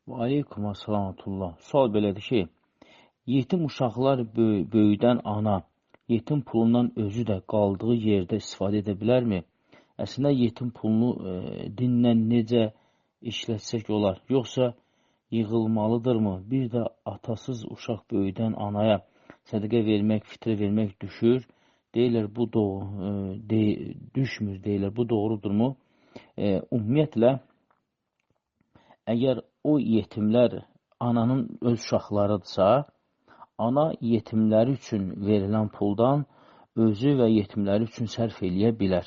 Və aleykum əssalamətullah. Sual belədir ki, yetim uşaqlar böyüdən ana, yetim pulundan özü də qaldığı yerdə istifadə edə bilərmi? Əslində, yetim pulunu dinlə necə işlətsək olar? Yoxsa yığılmalıdırmı? Bir də atasız uşaq böyüdən anaya sədəqə vermək, fitrə vermək düşür. Deyirlər, bu düşmür, deyirlər, bu doğrudurmu? Ümumiyyətlə, əgər o yetimlər ananın öz uşaqlarıdırsa, ana yetimləri üçün verilən puldan özü və yetimləri üçün sərf eləyə bilər.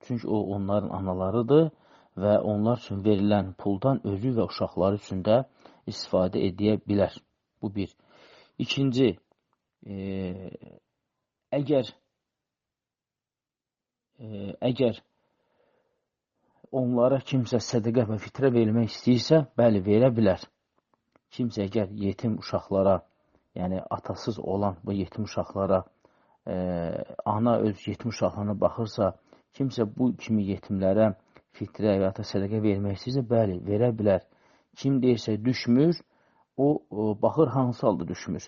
Çünki o, onların analarıdır və onlar üçün verilən puldan özü və uşaqları üçün də istifadə edə bilər. Bu bir. İkinci, əgər onlara kimsə sədəqə və fitrə vermək istəyirsə, bəli, verə bilər. Kimsə əgər yetim uşaqlara, yəni atasız olan bu yetim uşaqlara, ana öz yetim uşaqlarına baxırsa, kimsə bu kimi yetimlərə fitrə və ya da sədəqə vermək istəyirsə, bəli, verə bilər. Kim deyirsə düşmür, o baxır hansı halda düşmür.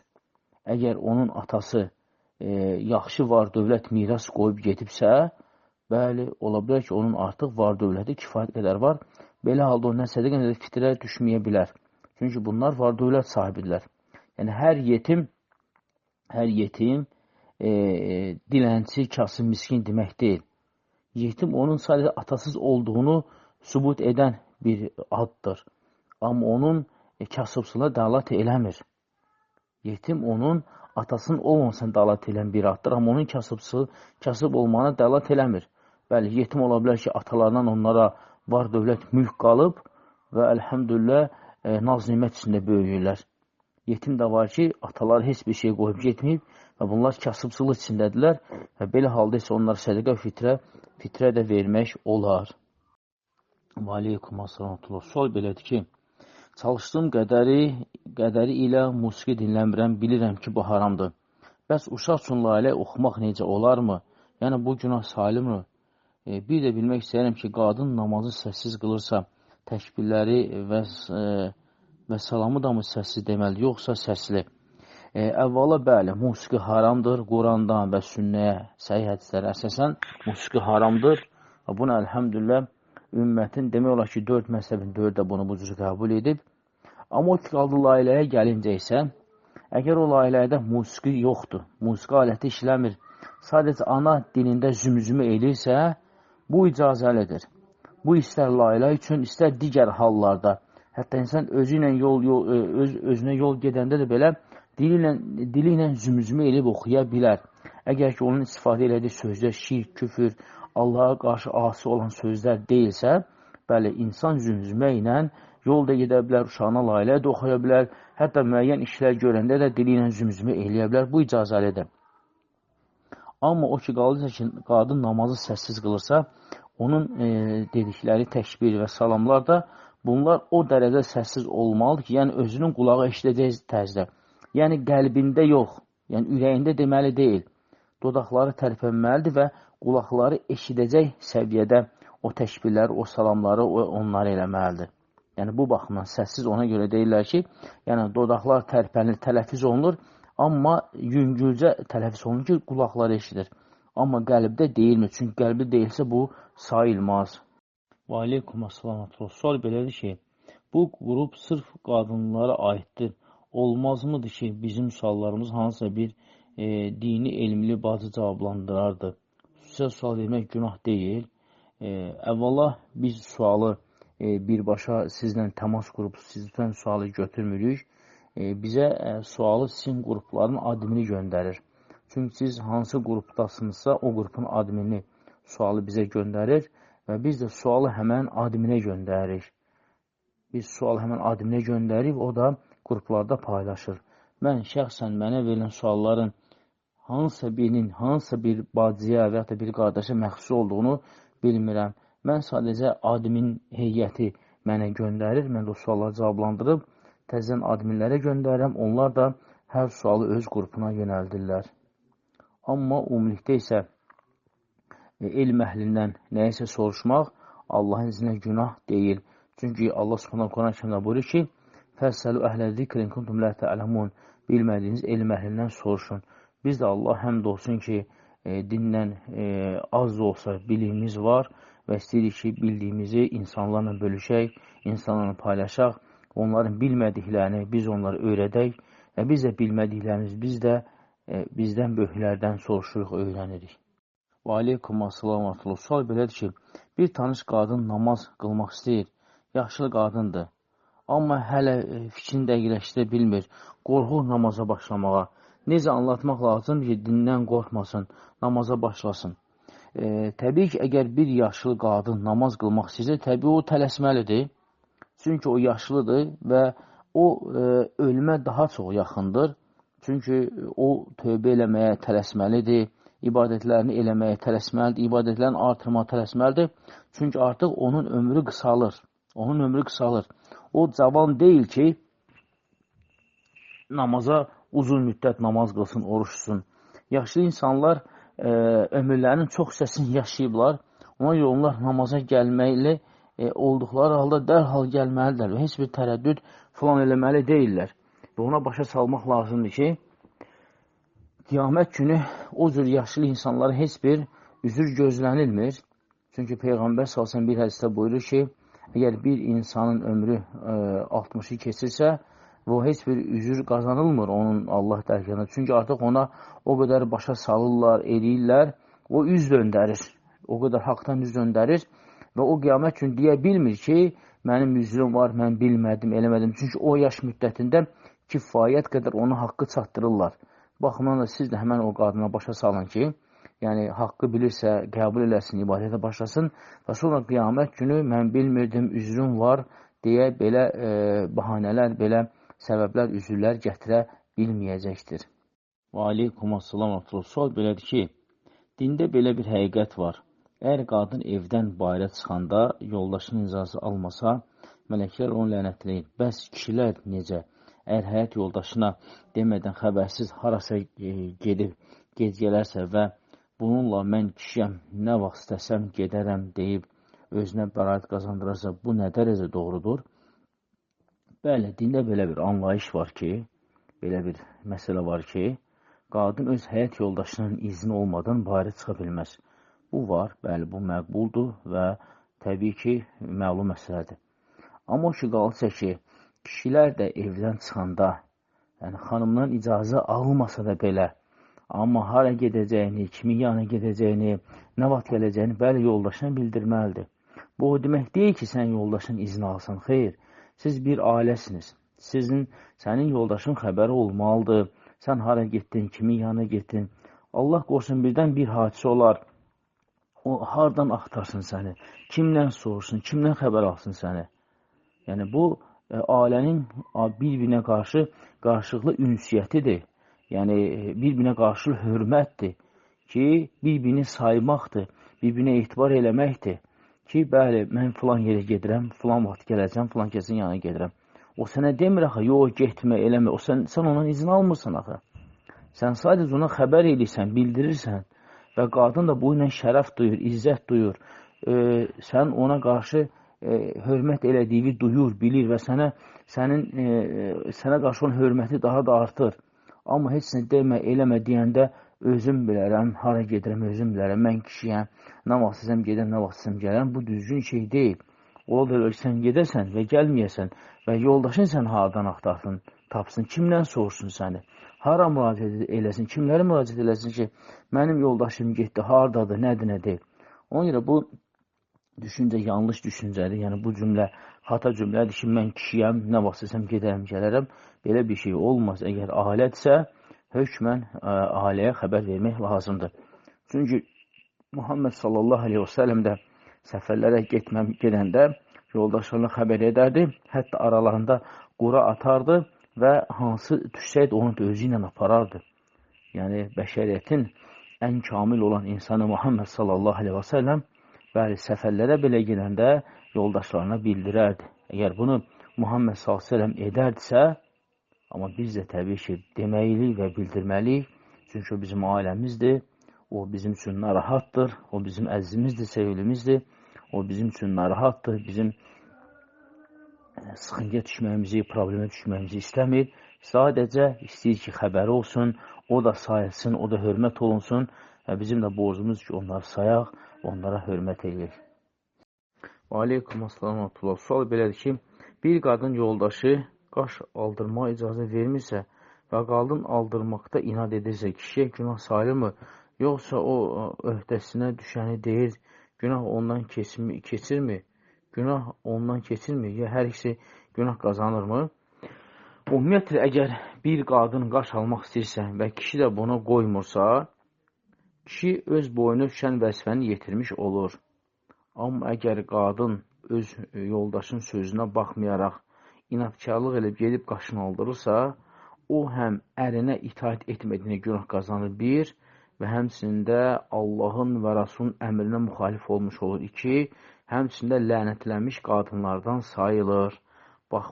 Əgər onun atası yaxşı var dövlət miras qoyub gedibsə, bəli, ola bilər ki, onun artıq var dövləti kifayət qədər var. Belə halda o nə sədəqə, nə də fitrə düşməyə bilər. Çünki bunlar var dövlət sahibidirlər. Yəni, hər yetim dilənçi, kasıb, miskin demək deyil. Yetim onun sadəcə atasız olduğunu sübut edən bir addır. Amma onun kasıbçılığa dəlalət eləmir. Yetim onun atasının olmamasına dəlalət edən bir addır. Amma onun kasıb olmağına dəlalət eləmir. Bəli, yetim ola bilər ki, atalarından onlara var dövlət mülk qalıb və əlhəmdülillah naz-nimət içində böyüyürlər. Yetim də var ki, ataları heç bir şey qoyub getməyib və bunlar kasıbçılıq içindədirlər və belə halda isə onlara sədəqə fitrə də vermək olar. Və aleykum əssalamətullah. Sual belədir ki, çalışdığım qədəri ilə musiqi dinləmirəm, bilirəm ki, bu haramdır. Bəs uşaq üçün layilə oxumaq necə olarmı? Yəni, bu günah sayılmır. Bir də bilmək istəyirəm ki, qadın namazı səssiz qılırsa, təkbirləri və salamı da mı səssiz deməli, yoxsa səsli? Əvvəla, bəli, musiqi haramdır. Qurandan və sünnəyə, səhih hədislərə əsasən musiqi haramdır. Və buna əlhəmdülillah, ümmətin demək olar ki, 4 məzhəbin 4 də bunu bu cür qəbul edib. Amma o ki, qaldı layiləyə gəlincə isə, əgər o layilədə musiqi yoxdur, musiqi aləti işləmir, sadəcə ana dilində zümzümə elirsə, bu icazəlidir. Bu, istər layla üçün, istər digər hallarda, hətta insan özünə yol gedəndə də belə dili ilə zümzümə elib oxuya bilər. Əgər ki, onun istifadə elədiyi sözlər şirk, küfür, Allaha qarşı asi olan sözlər deyilsə, bəli, insan zümzümə ilə yolda gedə bilər, uşağına layla da oxuya bilər, hətta müəyyən işlər görəndə də dili ilə zümzümə eləyə bilər. Bu icazəlidir. Amma o ki, qalırsa ki, qadın namazı səssiz qılırsa, onun dedikləri təkbir və salamlar da bunlar o dərəcə səssiz olmalıdır ki, yəni özünün qulağı eşidəcək tərzdə. Yəni qəlbində yox, yəni ürəyində deməli deyil. Dodaqları tərpənməlidir və qulaqları eşidəcək səviyyədə o təkbirləri, o salamları, onları eləməlidir. Yəni bu baxımdan səssiz ona görə deyirlər ki, yəni dodaqlar tərpənir, tələffüz olunur, amma yüngülcə tələffüz olunur ki, qulaqları eşidir. Amma qəlbdə deyilmir. Çünki qəlbdə deyilsə bu sayılmaz. Və aleykum əssalamətullah. Sual belədir ki, bu qrup sırf qadınlara aiddir. Olmazmıdır ki, bizim suallarımız hansısa bir dini, elmli bacı cavablandırardı. Sizə sual vermək günah deyil. Əvvəla biz sualı birbaşa sizlə təmas qrupu, sizdən sualı götürmürük. Bizə sualı sizin qrupların admini göndərir. Çünki siz hansı qrupdasınızsa, o qrupun admini sualı bizə göndərir və biz də sualı həmən adminə göndəririk. Biz sualı həmən adminə göndəririk, o da qruplarda paylaşır. Mən şəxsən mənə verilən sualların hansısa birinin, hansısa bir bacıya və ya da bir qardaşa məxsus olduğunu bilmirəm. Mən sadəcə admin heyəti mənə göndərir, mən də o sualları cavablandırıb, təzən adminlərə göndərirəm, onlar da hər sualı öz qrupuna yönəldirlər. Amma ümumilikdə isə elm əhlindən nəyisə soruşmaq Allahın izinə günah deyil. Çünki Allah Subhanahu Quran-ı Kərimdə buyurur ki, Fəssəlu əhlə zikrin kuntum la ta'lamun. Bilmədiyiniz elm əhlindən soruşun. Biz də Allah həmd olsun ki, dindən az da olsa biliyimiz var və istəyirik ki, bildiyimizi insanlarla bölüşək, insanlarla paylaşaq, onların bilmədiklərini biz onlara öyrədək və biz də bilmədiklərimiz bizdən böyüklərdən soruşuruq, öyrənirik. Və aleykum assalam və sual belədir ki, bir tanış qadın namaz qılmaq istəyir, yaxşı qadındır, amma hələ fikrini dəqiqləşdirə bilmir, qorxur namaza başlamağa. Necə anlatmaq lazım ki, dindən qorxmasın, namaza başlasın. Təbii ki, əgər bir yaşlı qadın namaz qılmaq istəyirsə, təbii o tələsməlidir. Çünki o yaşlıdır və o ölümə daha çox yaxındır. Çünki o tövbə eləməyə tələsməlidir, ibadətlərini eləməyə tələsməlidir, ibadətlərini artırmağa tələsməlidir. Çünki artıq onun ömrü qısalır. Onun ömrü qısalır. O cavan deyil ki, namaza uzun müddət namaz qılsın, oruç tutsun. Yaşlı insanlar ömürlərinin çox hissəsini yaşayıblar. Ona görə onlar namaza gəlməli olduqları halda dərhal gəlməlidirlər və heç bir tərəddüd falan eləməli deyirlər. Və ona başa salmaq lazımdır ki, qiyamət günü o cür yaşlı insanlara heç bir üzür gözlənilmir. Çünki Peyğəmbər salsan bir hədisdə buyurur ki, əgər bir insanın ömrü 60'ı keçirsə, və heç bir üzür qazanılmır onun Allah dərgahında. Çünki artıq ona o qədər başa salırlar, eləyirlər, o üz döndərir. O qədər haqdan üz döndərir və o qiyamət günü deyə bilmir ki, mənim üzrüm var, mən bilmədim, eləmədim. Çünki o yaş müddətində kifayət qədər ona haqqı çatdırırlar. Baxımdan da siz də həmən o qadına başa salın ki, yəni haqqı bilirsə, qəbul eləsin, ibadətə başlasın və sonra qiyamət günü mən bilmirdim, üzrüm var deyə belə bahanələr, belə səbəblər, üzrlər gətirə bilməyəcəkdir. Və aleykum assalam və sual belədir ki, dində belə bir həqiqət var. Əgər qadın evdən bayra çıxanda yoldaşının icazə almasa, mələklər onu lənətləyir. Bəs kişilər necə? Əgər həyat yoldaşına demədən xəbərsiz harasa gedib, gec gələrsə və bununla mən kişiyəm, nə vaxt istəsəm gedərəm deyib, özünə bəraət qazandırarsa, bu nə dərəcə doğrudur? Bəli, dində belə bir anlayış var ki, belə bir məsələ var ki, qadın öz həyat yoldaşının izni olmadan bayra çıxa bilməz. Bu var, bəli, bu məqbuldur və təbii ki, məlum məsələdir. Amma o ki, qalırsa ki, kişilər də evdən çıxanda, yəni xanımdan icazə almasa da belə, amma hara gedəcəyini, kimin yanına gedəcəyini, nə vaxt gələcəyini bəli yoldaşına bildirməlidir. Bu o demək deyil ki, sən yoldaşın izni alsan. Xeyr, siz bir ailəsiniz. Sənin yoldaşın xəbəri olmalıdır. Sən hara getdin, kimin yanına getdin. Allah qorusun birdən bir hadisə olar. O hardan axtarsın səni, kimdən soruşsun, kimdən xəbər alsın səni. Yəni bu ailənin bir-birinə qarşı qarşılıqlı ünsiyyətidir. Yəni bir-birinə qarşı hörmətdir ki, bir-birini saymaqdır, bir-birinə etibar eləməkdir ki, bəli, mən filan yerə gedirəm, filan vaxt gələcəm, filan kəsin yanına gedirəm. O sənə demir axı, yox, getmə, eləmə, sən ondan izin almırsan axı. Sən sadəcə ona xəbər eləyirsən, bildirirsən və qadın da bu ilə şərəf duyur, izzət duyur. Sən ona qarşı hörmət elədiyini duyur, bilir və sənə qarşı olan hörməti daha da artır. Amma heç nə demə, eləmə deyəndə özüm bilərəm, hara gedirəm, özüm bilərəm, mən kişiyəm, nə vaxt istəsəm gedəm, nə vaxt istəsəm gələm, bu düzgün şey deyil. Ola da sən gedəsən və gəlməyəsən və yoldaşın sən haradan axtarsın, tapsın, kimdən soruşsun səni, hara müraciət eləsin, kimlərə müraciət eləsin ki, mənim yoldaşım getdi, haradadır, nədir, nə deyil. Ona görə bu düşüncə yanlış düşüncədir. Yəni bu cümlə xata cümlədir ki, mən kişiyəm, nə vaxt istəsəm gedərəm, gələrəm. Belə bir şey olmaz. Əgər ailədirsə, hökmən ailəyə xəbər vermək lazımdır. Çünki Muhammed sallallahu aleyhi və səlləm də səfərlərə gedəndə yoldaşlarına xəbər edərdi. Hətta aralarında qura atardı və hansı düşsəydi onu da özü ilə aparardı. Yəni bəşəriyyətin ən kamil olan insanı Muhammed sallallahu aleyhi və səlləm bəli, səfərlərə belə gedəndə yoldaşlarına bildirərdi. Əgər bunu Muhammed s.ə.v edərdisə, amma biz də təbii ki, deməliyik və bildirməliyik. Çünki o bizim ailəmizdir, o bizim üçün narahatdır, o bizim əzizimizdir, sevgilimizdir, o bizim üçün narahatdır, bizim sıxıntıya düşməyimizi, problemə düşməyimizi istəmir. Sadəcə istəyir ki, xəbəri olsun, o da sayılsın, o da hörmət olunsun və bizim də borcumuz ki, onları sayaq, onlara hörmət eləyək. Aleykum assalam atullah. Sual belədir ki, bir qadın yoldaşı qaş aldırmağa icazə vermirsə və qadın aldırmaqda inad edirsə, kişiyə günah sayılmı? Yoxsa o öhdəsinə düşəni deyir, günah ondan keçirmi? Günah ondan keçirmi? Ya hər ikisi günah qazanırmı? Ümumiyyətlə, əgər bir qadın qaş almaq istəyirsə və kişi də buna qoymursa, kişi öz boyuna düşən vəzifəni yetirmiş olur. Amma əgər qadın öz yoldaşın sözünə baxmayaraq inadkarlıq edib gedib qaşını aldırırsa, o həm ərinə itaat etmədiyinə günah qazanır bir və həmçində Allahın və Rasulun əmrinə müxalif olmuş olur iki, həmçində lənətlənmiş qadınlardan sayılır. Bax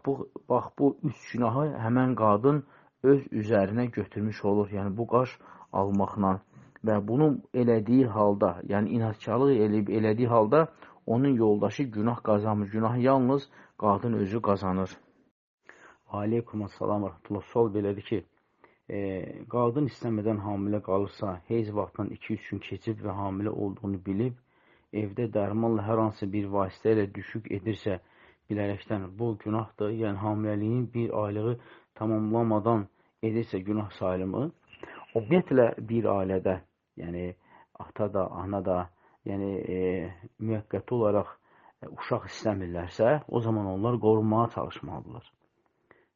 bu üç günahı həmən qadın öz üzərinə götürmüş olur, yəni bu qaş almaqla. Və bunu elədiyi halda, yəni inadkarlıq elədiyi halda onun yoldaşı günah qazanmır. Günah yalnız qadın özü qazanır. Aleykum assalam və rəhmətullah. Sual belədir ki, qadın istəmədən hamilə qalırsa, heyz vaxtdan 2-3 gün keçib və hamilə olduğunu bilib, evdə dərmanla hər hansı bir vasitə ilə düşük edirsə, bilərəkdən bu günahdır. Yəni hamiləliyin bir aylığı tamamlamadan edirsə günah sayılmı? Ümumiyyətlə bir ailədə, yəni ata da, ana da, yəni müvəqqəti olaraq uşaq istəmirlərsə, o zaman onlar qorunmağa çalışmalıdırlar.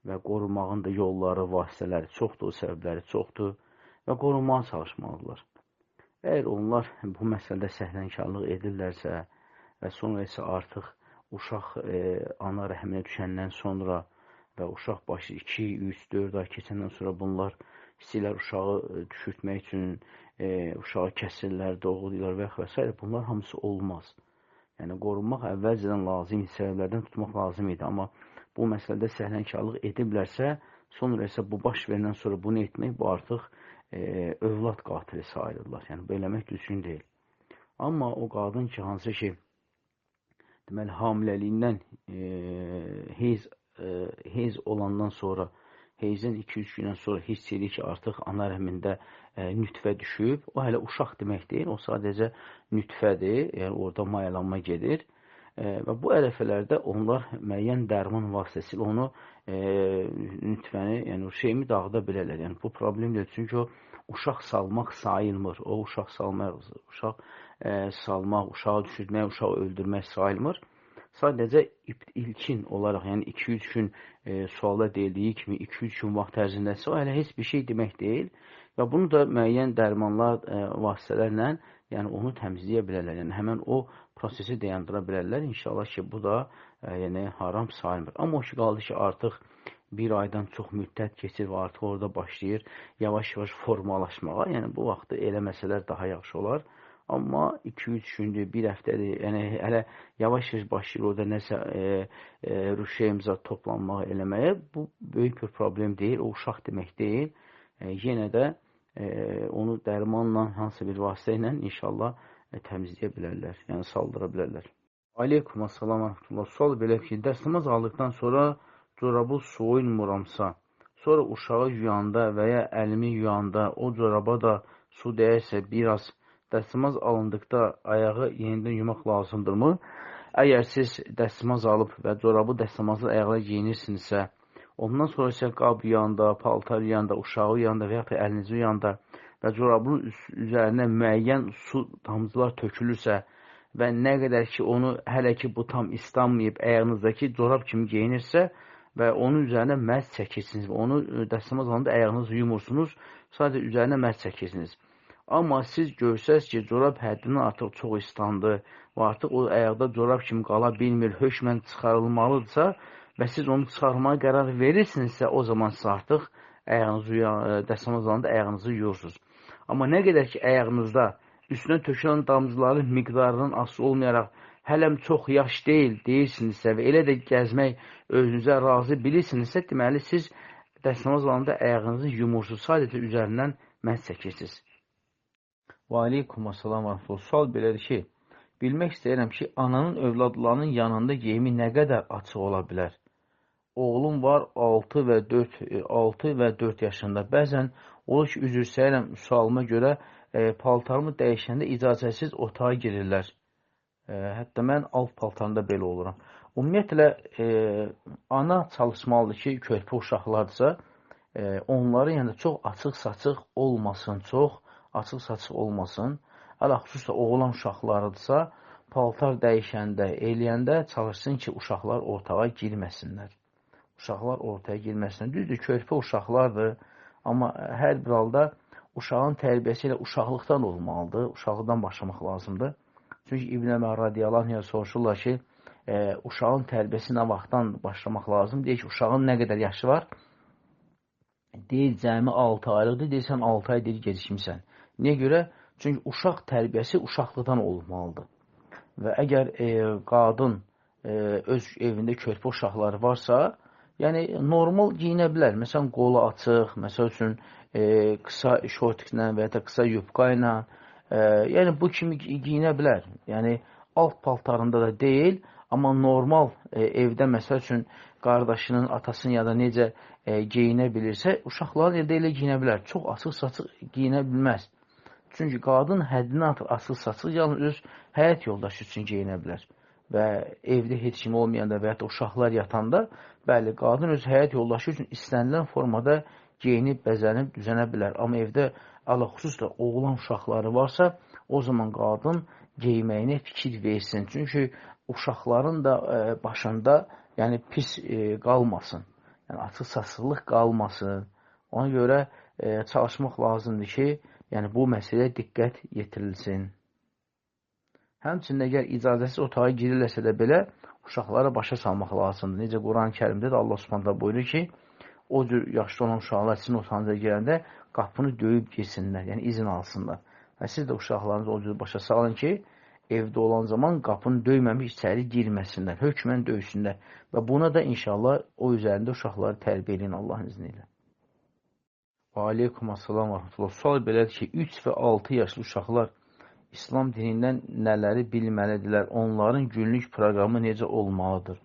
Və qorunmağın da yolları, vasitələri çoxdur, səbəbləri çoxdur və qorunmağa çalışmalıdırlar. Əgər onlar bu məsələdə səhlənkarlıq edirlərsə və sonra isə artıq uşaq ana rəhminə düşəndən sonra və uşaq başı 2, 3, 4 ay keçəndən sonra bunlar istəyirlər uşağı düşürtmək üçün, uşağı kəsirlər, doğulurlar və s. Bunlar hamısı olmaz. Yəni qorunmaq əvvəlcədən lazım idi, səbəblərdən tutmaq lazım idi, amma bu məsələdə səhlənkarlıq ediblərsə, sonra isə bu baş verəndən sonra bunu etmək, bu artıq övlad qatili sayılırlar. Yəni, bu eləmək düzgün deyil. Amma o qadın ki, hansı ki, deməli, hamiləliyindən heyz olandan sonra, heyzdən 2-3 gündən sonra hiss edir ki, artıq ana rəhmində nütfə düşüb, o hələ uşaq demək deyil, o sadəcə nütfədir, yəni orada mayalanma gedir. Və bu ərəfələrdə onlar müəyyən dərman vasitəsilə onu nütfəni, yəni o şeyimi dağıda bilərlər. Yəni bu problem deyil, çünki o uşaq salmaq sayılmır. O uşaq salmaq, uşağı düşürmək, uşağı öldürmək sayılmır. Sadəcə ilkin olaraq, yəni 2-3 gün sualda deyildiyi kimi 2-3 gün vaxt ərzindəsə, o hələ heç bir şey demək deyil. Və bunu da müəyyən dərmanlar vasitələrlə yəni onu təmizləyə bilərlər. Yəni həmən o prosesi dayandıra bilərlər. İnşallah ki, bu da yəni haram sayılmır. Amma o ki, qaldı ki, artıq bir aydan çox müddət keçir və artıq orada başlayır yavaş-yavaş formalaşmağa. Yəni bu vaxtda eləməsələr daha yaxşı olar. Amma 2-3 gündür, bir həftədir, yəni hələ yavaş-yavaş başlayır orada nəsə rüşeyimizə toplanmağa eləməyə. Bu böyük bir problem deyil, o uşaq demək deyil. Yenə də onu dərmanla, hansı bir vasitə ilə inşallah təmizləyə bilərlər, yəni saldıra bilərlər. Aleykum assalam və rəhmətullah. Sual belə ki, dəstəmaz aldıqdan sonra corabı soyunmuramsa, sonra uşağı yuyanda və ya əlimi yuyanda o coraba da su dəyərsə biraz dəstəmaz alındıqda ayağı yenidən yumaq lazımdırmı? Əgər siz dəstəmaz alıb və corabı dəstəmazlı ayaqla geyinirsinizsə, ondan sonra isə qab yuyanda, paltar yuyanda, uşağı yuyanda və yaxud da əlinizi yuyanda və corabın üzərinə müəyyən su damcılar tökülürsə və nə qədər ki, onu hələ ki, bu tam islanmayıb əyağınızdakı corab kimi geyinirsə və onun üzərinə mərc çəkirsiniz və onu dəstəmaz alanda əyağınızı yumursunuz, sadəcə üzərinə mərc çəkirsiniz. Amma siz görsəz ki, corab həddindən artıq çox islandı və artıq o əyaqda corab kimi qala bilmir, hökmən çıxarılmalıdırsa və siz onu çıxarmağa qərar verirsinizsə, o zaman siz artıq dəstəmaz alanda əyağınızı yuyursunuz. Amma nə qədər ki, əyağınızda üstünə tökülən damcıların miqdarından asılı olmayaraq hələm çox yaş deyil deyirsinizsə və elə də gəzmək özünüzə razı bilirsinizsə, deməli siz dəstəmaz alanda əyağınızı yumursunuz, sadəcə üzərindən məhz çəkirsiniz. Və aleykum assalam və rəhmətullah. Sual belədir ki, bilmək istəyirəm ki, ananın övladlarının yanında geyimi nə qədər açıq ola bilər? oğlum var 6 və 4 yaşında. Bəzən olur ki, üzr istəyirəm sualıma görə paltarımı dəyişəndə icazəsiz otağa girirlər. Hətta mən alt paltarında belə oluram. Ümumiyyətlə, ana çalışmalıdır ki, körpə uşaqlardırsa, onları yəni çox açıq-saçıq olmasın, Xüsusilə oğlan uşaqlarıdırsa, paltar dəyişəndə, eləyəndə çalışsın ki, uşaqlar ortağa girməsinlər. Düzdür, körpə uşaqlardır, amma hər bir halda uşağın tərbiyəsi ilə uşaqlıqdan olmalıdır, uşaqlıqdan başlamaq lazımdır. Çünki İbn Ömər radiyallahu anh soruşurlar ki, uşağın tərbiyəsi nə vaxtdan başlamaq lazım? Deyir ki, uşağın nə qədər yaşı var? Deyir, cəmi 6 aylıqdır, deyirsən 6 ay deyir, gecikmirsən. Niyə görə? Çünki uşaq tərbiyəsi uşaqlıqdan olmalıdır. Və əgər qadın öz evində körpə uşaqları varsa, yəni normal giyinə bilər. Məsələn, qolu açıq, məsəl üçün qısa şortiklə və ya da qısa yubqa ilə, yəni bu kimi giyinə bilər. Yəni alt paltarında da deyil, amma normal evdə məsəl üçün qardaşının, atasının ya da necə giyinə bilirsə, uşaqların evdə elə giyinə bilər. Çox açıq-saçıq giyinə bilməz. Çünki qadın həddini artıq açıq-saçıq yalnız öz həyat yoldaşı üçün geyinə bilər. Və evdə heç kim olmayanda və ya da uşaqlar yatanda, bəli, qadın öz həyat yoldaşı üçün istənilən formada geyinib, bəzənib, düzənə bilər. Amma evdə xüsusilə oğlan uşaqları varsa, o zaman qadın geyməyinə fikir versin. Çünki uşaqların da başında yəni pis qalmasın. Yəni açıq-saçıqlıq qalmasın. Ona görə çalışmaq lazımdır ki, yəni bu məsələyə diqqət yetirilsin. Həmçinin əgər icazəsiz otağa girirlərsə də belə uşaqlara başa salmaq lazımdır. Necə Quran-ı Kərimdə də Allah Subhanahu buyurur ki, o cür yaşlı olan uşaqlar sizin otağınıza girəndə qapını döyüb girsinlər, yəni izin alsınlar. Və siz də uşaqlarınızı o cür başa salın ki, evdə olan zaman qapını döyməmiş içəri girməsinlər, hökmən döysünlər. Və buna da inşallah o üzərində uşaqları tərbiyə edin Allahın izni ilə. Və aleykum assalam və rahmetullah. Sual belədir ki, 3 və 6 yaşlı uşaqlar İslam dinindən nələri bilməlidirlər? Onların günlük proqramı necə olmalıdır?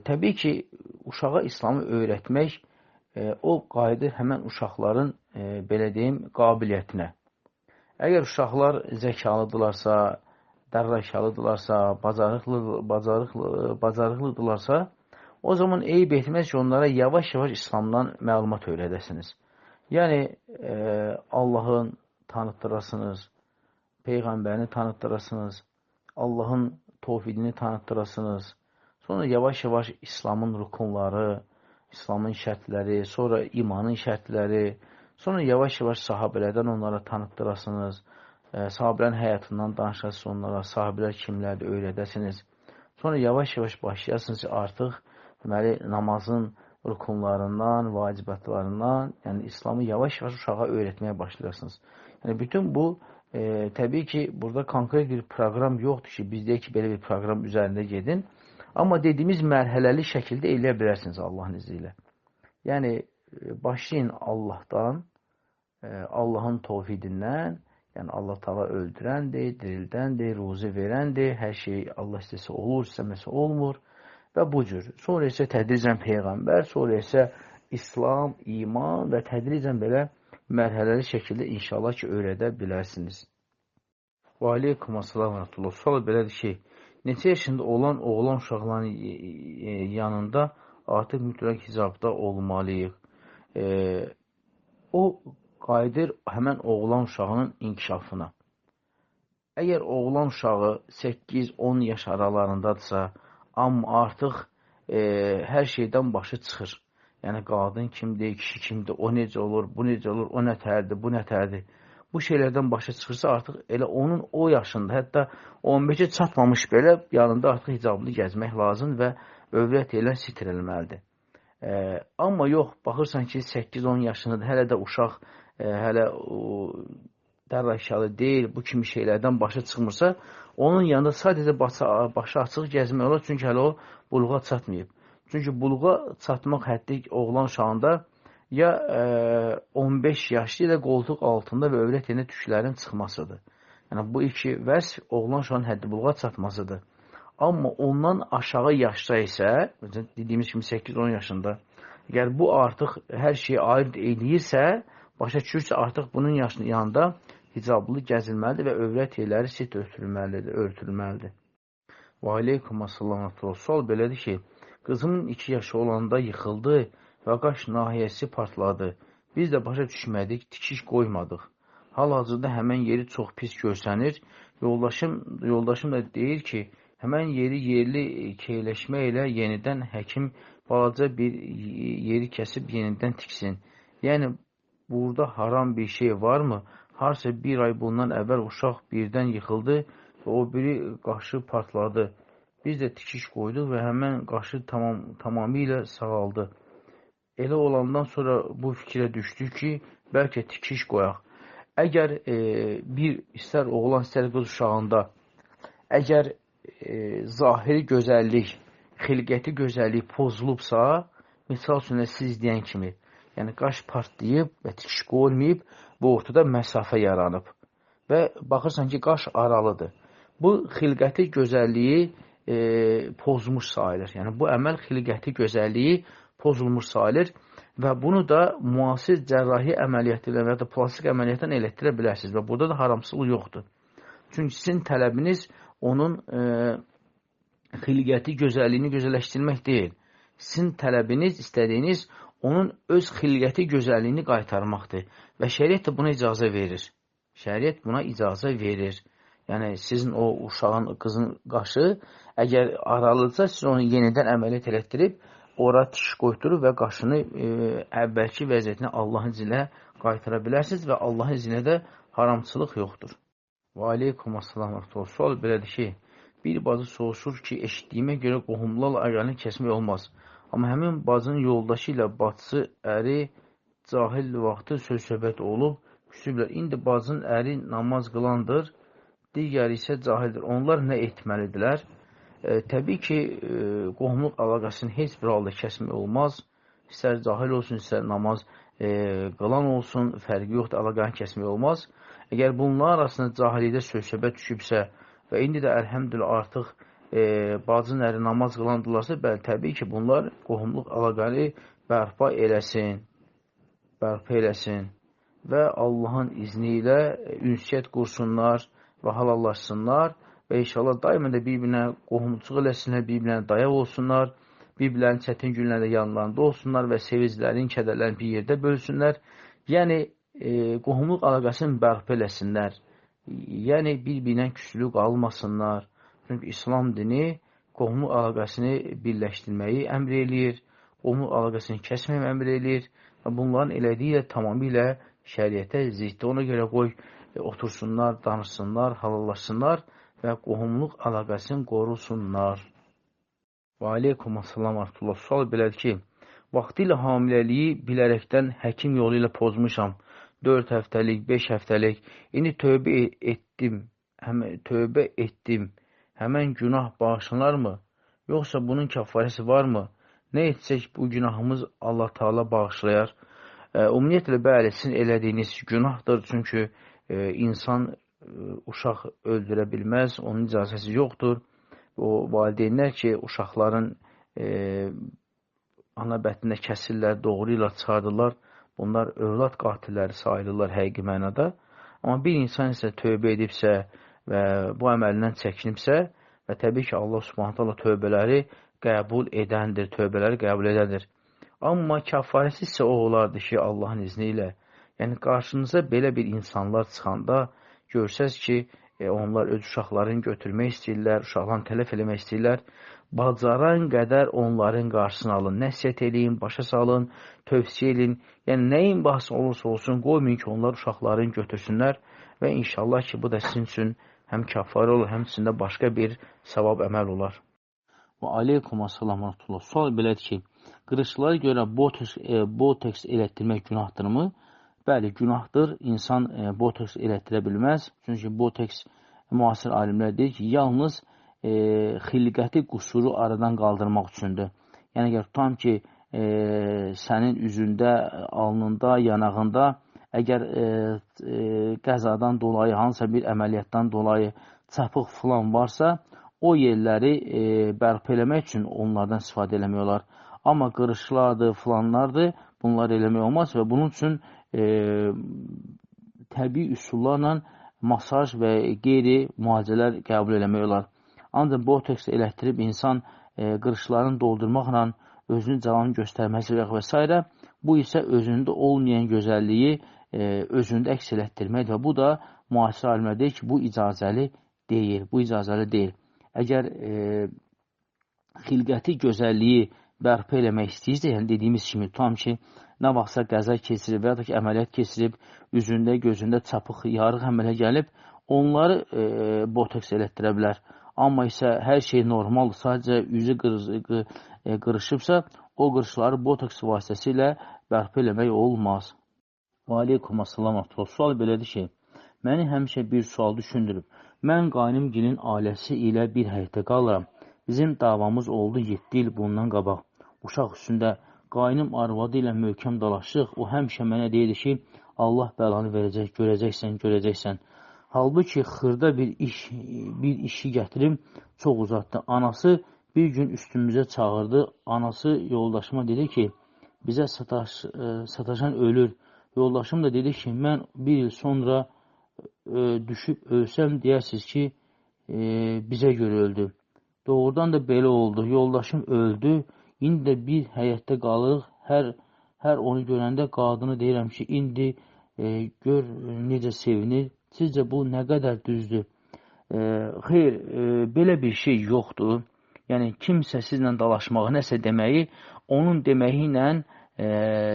Təbii ki, uşağa İslamı öyrətmək o qayıdır həmən uşaqların, belə deyim, qabiliyyətinə. Əgər uşaqlar zəkalıdırlarsa, dərrakalıdırlarsa, bacarıqlıdırlarsa, o zaman eyb etməz ki, onlara yavaş-yavaş İslamdan məlumat öyrədəsiniz. Yəni, Allahın tanıtdırasınız, Peyğəmbərini tanıtdırasınız, Allahın tovhidini tanıtdırasınız. Sonra yavaş-yavaş İslamın rukunları, İslamın şərtləri, sonra imanın şərtləri, sonra yavaş-yavaş sahabələrdən onlara tanıtdırasınız, sahabələrin həyatından danışasınız onlara, sahabələr kimlərdir öyrədəsiniz. Sonra yavaş-yavaş başlayasınız ki, artıq deməli, namazın rukunlarından, vacibatlarından, yəni İslamı yavaş-yavaş uşağa öyrətməyə başlayasınız. Yəni, bütün bu, təbii ki, burada konkret bir proqram yoxdur ki, biz deyək ki, belə bir proqram üzərində gedin. Amma dediyimiz mərhələli şəkildə eləyə bilərsiniz Allahın izi ilə. Yəni, başlayın Allahdan, Allahın tovhidindən, yəni Allah Taala öldürəndir, dirildəndir, ruzi verəndir, hər şey Allah istəsə olur, istəməsə olmur və bu cür. Sonra isə tədricən Peyğəmbər, sonra isə İslam, iman və tədricən belə mərhələli şəkildə inşallah ki, öyrədə bilərsiniz. Və aleykum assalam və rahmetullah. Sual belədir ki, neçə yaşında olan oğlan uşaqlarının yanında artıq mütləq hicabda olmalıyıq. O qayıdır həmən oğlan uşağının inkişafına. Əgər oğlan uşağı 8-10 yaş aralarındadırsa, amma artıq hər şeydən başı çıxır. Yəni, qadın kimdir, kişi kimdir, o necə olur, bu necə olur, o nətərdir, bu nətərdir. Bu şeylərdən başa çıxırsa, artıq elə onun o yaşında, hətta 15-ə çatmamış belə yanında artıq hicablı gəzmək lazım və övrət ilə sitr eləməlidir. Amma yox, baxırsan ki, 8-10 yaşındadır, hələ də uşaq, hələ dərrakalı deyil, bu kimi şeylərdən başa çıxmırsa, onun yanında sadəcə başı açıq gəzmək olar, çünki hələ o buluğa çatmayıb. Çünki buluğa çatmaq həddi oğlan uşağında ya 15 yaşlı ilə qoltuq altında və övrət yerində tüklərin çıxmasıdır. Yəni, bu iki vəsf oğlan uşağının həddi buluğa çatmasıdır. Amma ondan aşağı yaşda isə, dediyimiz kimi 8-10 yaşında, əgər bu artıq hər şeyi ayırt eləyirsə, başa düşürsə artıq bunun yanında hicablı gəzilməlidir və övrət yerləri sit örtülməlidir. Və aleykum assalam. Sual belədir ki, qızımın 2 yaşı olanda yıxıldı və qaş nahiyəsi partladı. Biz də başa düşmədik, tikiş qoymadıq. Hal-hazırda həmən yeri çox pis görsənir. Yoldaşım da deyir ki, həmən yeri yerli keyləşmə ilə yenidən həkim balaca bir yeri kəsib yenidən tiksin. Yəni, burada haram bir şey varmı? Harca bir ay bundan əvvəl uşaq birdən yıxıldı və o biri qaşı partladı. Biz də tikiş qoyduq və həmən qaşı tamamilə sağaldı. Elə olandan sonra bu fikrə düşdük ki, bəlkə tikiş qoyaq. Əgər istər oğlan, istər qız uşağında, əgər zahiri gözəllik, xilqəti gözəllik pozulubsa, misal üçün siz deyən kimi, yəni qaş partlayıb və tikiş qoyulmayıb və ortada məsafə yaranıb və baxırsan ki, qaş aralıdır. Bu xilqəti gözəlliyi pozmuş sayılır. Yəni bu əməl xilqəti gözəlliyi pozulmuş sayılır və bunu da müasir cərrahi əməliyyatı ilə və ya da plastik əməliyyatdan elətdirə bilərsiniz və burada da haramçılıq yoxdur. Çünki sizin tələbiniz onun xilqəti gözəlliyini gözəlləşdirmək deyil. Sizin tələbiniz, istədiyiniz onun öz xilqəti gözəlliyini qaytarmaqdır və şəriət də buna icazə verir. Şəriət buna icazə verir. Yəni sizin o uşağın, qızın qaşı əgər aralıdırsa, siz onu yenidən əməliyyat elətdirib, ora tikiş qoydurub və qaşını əvvəlki vəziyyətinə Allahın izni ilə qaytara bilərsiniz və Allahın izni ilə də haramçılıq yoxdur. Və aleykum assalam. Sual belədir ki, bir bacı soruşur ki, eşitdiyimə görə qohumlarla əlaqəni kəsmək olmaz. Amma həmin bacının yoldaşı ilə bacısı əri cahil vaxtı söz-söhbət olub, küsüblər. İndi bacının əri namaz qılandır, digəri isə cahildir. Onlar nə etməlidirlər? Təbii ki, qohumluq əlaqəsini heç bir halda kəsmək olmaz. İstər cahil olsun, istər namaz qılan olsun, fərqi yoxdur, əlaqəni kəsmək olmaz. Əgər bunlar arasında cahillikdə söz-söhbət düşübsə və indi də əlhəmdülillah artıq bacının əri namaz qılandırlarsa, bəli, təbii ki, bunlar qohumluq əlaqəni bərpa eləsin və Allahın izni ilə ünsiyyət qursunlar və halallaşsınlar və inşallah daimən də bir-birinə qohumluq eləsinlər, bir-birinə dayaq olsunlar, bir-birlərin çətin günlərdə yanlarında olsunlar və sevinclərin, kədərlərin bir yerdə bölsünlər. Yəni, qohumluq əlaqəsini bərpa eləsinlər. Yəni, bir-birinə küslük qalmasınlar. Çünki İslam dini qohumluq əlaqəsini birləşdirməyi əmr eləyir, qohumluq əlaqəsini kəsməyi əmr eləyir və bunların elədiyi də tamamilə şəriətə ziddir. Ona görə qoy otursunlar, danışsınlar, halallaşsınlar və qohumluq əlaqəsini qorusunlar. Və aleykum assalam artullah. Sual belədir ki, vaxtilə hamiləliyi bilərəkdən həkim yolu ilə pozmuşam. 4 həftəlik, 5 həftəlik. İndi tövbə etdim. Həmən günah bağışlanarmı? Yoxsa bunun kəfarəsi varmı? Nə etsək bu günahımız Allah Taala bağışlayar? Ümumiyyətlə, bəli, sizin elədiyiniz günahdır. Çünki insan uşaq öldürə bilməz, onun icazəsi yoxdur. O valideynlər ki, uşaqların ana bətnində kəsirlər, doğruyla çıxardırlar, bunlar övlad qatilləri sayılırlar həqiqi mənada. Amma bir insan isə tövbə edibsə və bu əməlindən çəkinibsə və təbii ki, Allah Subhanahu taala tövbələri qəbul edəndir, tövbələri qəbul edəndir. Amma kəfarəsi isə o olardı ki, Allahın izni ilə, yəni qarşınıza belə bir insanlar çıxanda görsəz ki, onlar öz uşaqlarını götürmək istəyirlər, uşaqlarını tələf eləmək istəyirlər. Bacaran qədər onların qarşısını alın, nəsiyyət eləyin, başa salın, tövsiyə edin. Yəni, nəyin bahsi olursa olsun, qoymayın ki, onlar uşaqlarını götürsünlər və inşallah ki, bu da sizin üçün həm kəfarə olur, həm sizin də başqa bir savab əməl olar. Və aleykum assalam artullah. Sual belədir ki, qırışlara görə botoks elətdirmək günahdırmı? Bəli, günahdır. İnsan botoks elətdirə bilməz. Çünki botoks müasir alimlər deyir ki, yalnız xilqəti qüsuru aradan qaldırmaq üçündür. Yəni, əgər tutam ki, sənin üzündə, alnında, yanağında əgər qəzadan dolayı, hansısa bir əməliyyatdan dolayı çapıq filan varsa, o yerləri bərpa eləmək üçün onlardan istifadə eləmək olar. Amma qırışlardır, filanlardır, bunlar eləmək olmaz və bunun üçün təbii üsullarla masaj və qeyri müalicələr qəbul eləmək olar. Ancaq botoks elətdirib insan qırışlarını doldurmaqla özünü cavan göstərməsi və s. Bu isə özündə olmayan gözəlliyi özündə əks elətdirməkdir və bu da müasir alimlər deyir ki, bu icazəli deyil. Bu icazəli deyil. Əgər xilqəti gözəlliyi bərpa eləmək istəyirsə, yəni dediyimiz kimi tutam ki, nə vaxtsa qəza keçirib və ya da ki, əməliyyat keçirib, üzündə, gözündə çapıq, yarıq əmələ gəlib, onları botoks elətdirə bilər. Amma isə hər şey normaldır, sadəcə üzü qırışıbsa, o qırışları botoks vasitəsilə bərpa eləmək olmaz. Və aleykum assalam. Sual belədir ki, məni həmişə bir sual düşündürüb. Mən qaynımgilin ailəsi ilə bir həyətdə qalıram. Bizim davamız oldu 7 il bundan qabaq. Uşaq üstündə qaynım arvadı ilə möhkəm dalaşıq. O həmişə mənə deyirdi ki, Allah bəlanı verəcək, görəcəksən. Halbuki xırda bir işi gətirib çox uzatdı. Anası bir gün üstümüzə çağırdı. Anası yoldaşıma dedi ki, bizə sataşan ölür. Yoldaşım da dedi ki, mən bir il sonra düşüb ölsəm deyərsiniz ki, bizə görə öldü. Doğrudan da belə oldu. Yoldaşım öldü. İndi də bir həyətdə qalırıq. Hər onu görəndə qadını deyirəm ki, indi gör necə sevinir. Sizcə bu nə qədər düzdür? Xeyr, belə bir şey yoxdur. Yəni, kimsə sizlə dalaşmağı, nəsə deməyi, onun deməyi ilə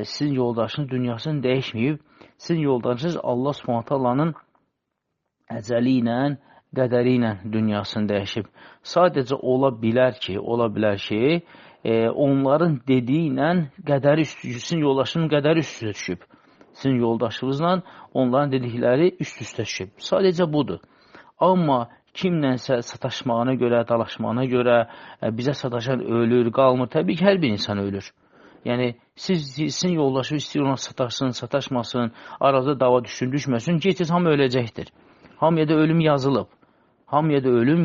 sizin yoldaşınız dünyasını dəyişməyib. Sizin yoldaşınız Allah Subhanahu əcəli ilə, qədəri ilə dünyasını dəyişib. Sadəcə ola bilər ki, onların dediyi ilə sizin yoldaşının qədəri üstüne düşüb. Sizin yoldaşınızla onların dedikləri üst-üstə düşüb. Sadəcə budur. Amma kimlənsə sataşmağına görə, dalaşmağına görə bizə sataşan ölür, qalmır. Təbii ki, hər bir insan ölür. Yəni, sizin yoldaşı istəyir ona sataşsın, sataşmasın, arada dava düşsün, düşməsin. Geçir, hamı öləcəkdir. Hamıya da ölüm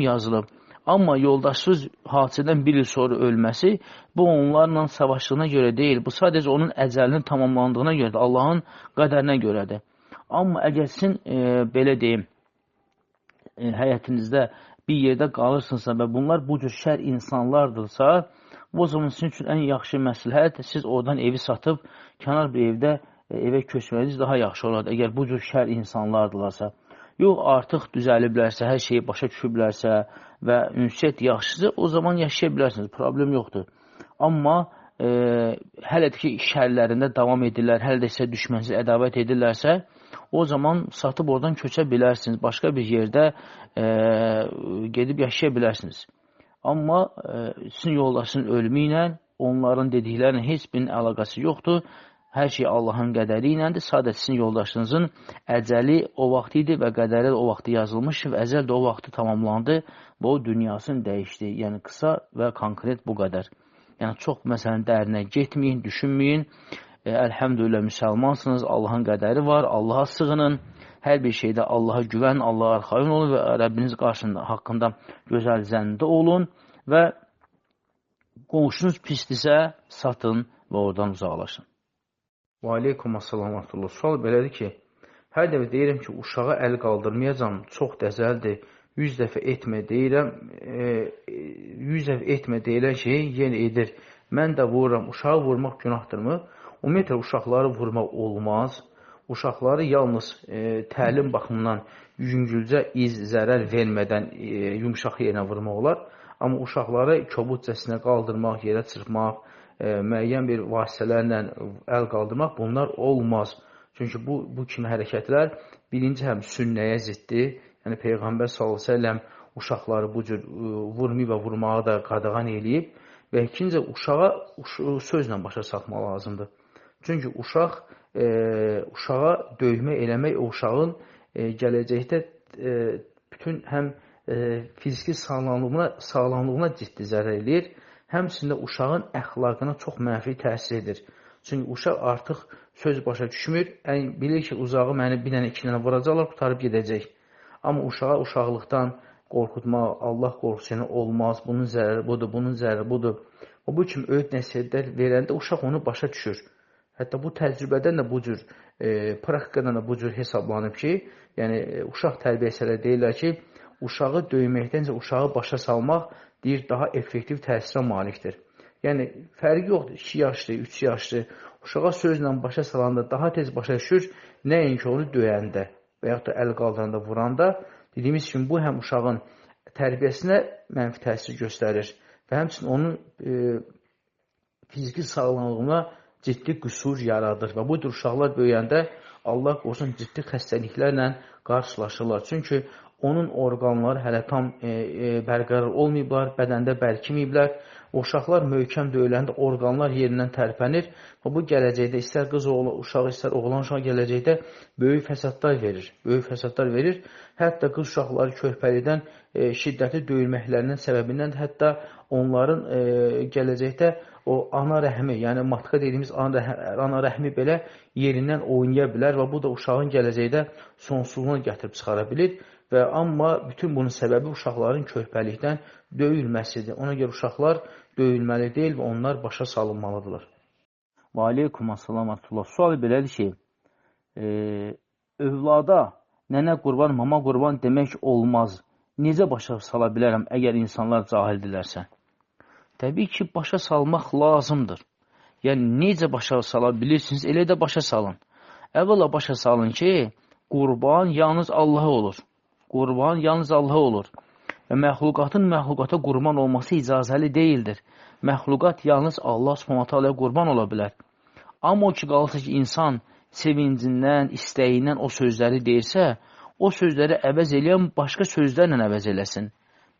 yazılıb. Amma yoldaşsız hadisədən bir il sonra ölməsi, bu onlarla savaşdığına görə deyil. Bu sadəcə onun əcəlinin tamamlandığına görədir, Allahın qədərinə görədir. Amma əgər sizin, belə deyim, həyətinizdə bir yerdə qalırsınızsa və bunlar bu cür şər insanlardırsa, o zaman sizin üçün ən yaxşı məsləhət, siz oradan evi satıb, kənar bir evdə evə köçməyiniz daha yaxşı olardı, əgər bu cür şər insanlardırlarsa. Yox, artıq düzəliblərsə, hər şeyi başa düşüblərsə və ünsiyyət yaxşıdır, o zaman yaşaya bilərsiniz, problem yoxdur. Amma hələ də ki, şərlərində davam edirlər, hələ də isə düşmənsiz ədavət edirlərsə, o zaman satıb oradan köçə bilərsiniz, başqa bir yerdə gedib yaşaya bilərsiniz. Amma sizin yoldaşının ölümü ilə, onların dediklərinin heç birinin əlaqəsi yoxdur. Hər şey Allahın qədəri iləndir. Sadəcə sizin yoldaşınızın əcəli o vaxt idi və qədəri o vaxtı yazılmış və əcəl də o vaxtı tamamlandı və o dünyasını dəyişdi. Yəni, qısa və konkret bu qədər. Yəni, çox məsələn dərinə getməyin, düşünməyin. Əlhəmdülillah, müsəlmansınız, Allahın qədəri var, Allaha sığının. Hər bir şeydə Allaha güvən, Allaha arxayın olun və Rəbbiniz qarşısında haqqında gözəl zəndə olun və qonşunuz pisdirsə, satın və oradan uzaqlaşın. Və aleykum assalam. Sual belədir ki, hər dəfə deyirəm ki, uşağa əl qaldırmayacam, çox dəzəldir, 100 dəfə etmə deyirəm, 100 dəfə etmə deyilən şeyi yenə edir. Mən də vururam, uşağı vurmaq günahdır mı? Ümumiyyətlə, uşaqları vurmaq olmaz. Uşaqları yalnız təlim baxımından yüngülcə zərər vermədən yumuşaq yerinə vurmaq olar. Amma uşaqları kobudcəsinə qaldırmaq, yerə çırpmaq, müəyyən bir vasitələrlə əl qaldırmaq, bunlar olmaz. Çünki bu kimi hərəkətlər birinci həm sünnəyə ziddir. Yəni, Peyğəmbər s.ə.v uşaqları bu cür vurmayıb və vurmağı da qadağan eləyib və ikinci uşağa sözlə başa salmaq lazımdır. Çünki uşağa döymə eləmək o uşağın gələcəkdə bütün həm fiziki sağlamlığına ciddi zərər edir, həmçində uşağın əxlaqına çox mənfi təsir edir. Çünki uşaq artıq söz başa düşmür, bilir ki, uzağı məni bir dənə, iki dənə vuracaqlar, qutarıb gedəcək. Amma uşağa uşaqlıqdan qorxutmaq, Allah qorxusuna olmaz, bunun zərəri budur, bunun zərəri budur. O bu kimi öyüd nəsihətlər verəndə uşaq onu başa düşür. Hətta bu təcrübədən də bu cür, praktikadan da bu cür hesablanıb ki, yəni uşaq tərbiyəçiləri deyirlər ki, uşağı döyməkdəncə uşağı başa salmaq deyir daha effektiv təsirə malikdir. Yəni fərqi yoxdur, 2 yaşlı, 3 yaşlı uşağa sözlə başa salanda daha tez başa düşür, nəinki onu döyəndə və yaxud da əl qaldıranda, vuranda. Dediyimiz kimi bu həm uşağın tərbiyəsinə mənfi təsir göstərir və həmçinin onun fiziki sağlamlığına ciddi qüsur yaradır və bu cür uşaqlar böyüyəndə Allah qorusun ciddi xəstəliklərlə qarşılaşırlar. Çünki onun orqanları hələ tam bərqərar olmayıblar, bədəndə bərkiməyiblər. Uşaqlar möhkəm döyüləndə orqanlar yerindən tərpənir və bu gələcəkdə istər qız uşağı, istər oğlan uşağı gələcəkdə böyük fəsadlar verir. Böyük fəsadlar verir. Hətta qız uşaqları körpəlikdən şiddətli döyülməklərinin səbəbindən hətta onların gələcəkdə o ana rəhmi, yəni matka dediyimiz ana rəhmi belə yerindən oynaya bilər və bu da uşağın gələcəkdə sonsuzluğuna gətirib çıxara bilir. Və amma bütün bunun səbəbi uşaqların körpəlikdən döyülməsidir. Ona görə uşaqlar döyülməli deyil və onlar başa salınmalıdırlar. Və aleykum assalam atullah. Sual belədir ki, övlada nənə qurban, mama qurban demək olmaz. Necə başa sala bilərəm əgər insanlar cahildirlərsə? Təbii ki, başa salmaq lazımdır. Yəni, necə başa sala bilirsiniz, elə də başa salın. Əvvəla başa salın ki, qurban yalnız Allaha olur. Qurban yalnız Allaha olur. Və məxluqatın məxluqata qurban olması icazəli deyildir. Məxluqat yalnız Allah Subhanahu qurban ola bilər. Amma o ki, qalırsa ki, insan sevincindən, istəyindən o sözləri deyirsə, o sözləri əvəz eləyən başqa sözlərlə əvəz eləsin.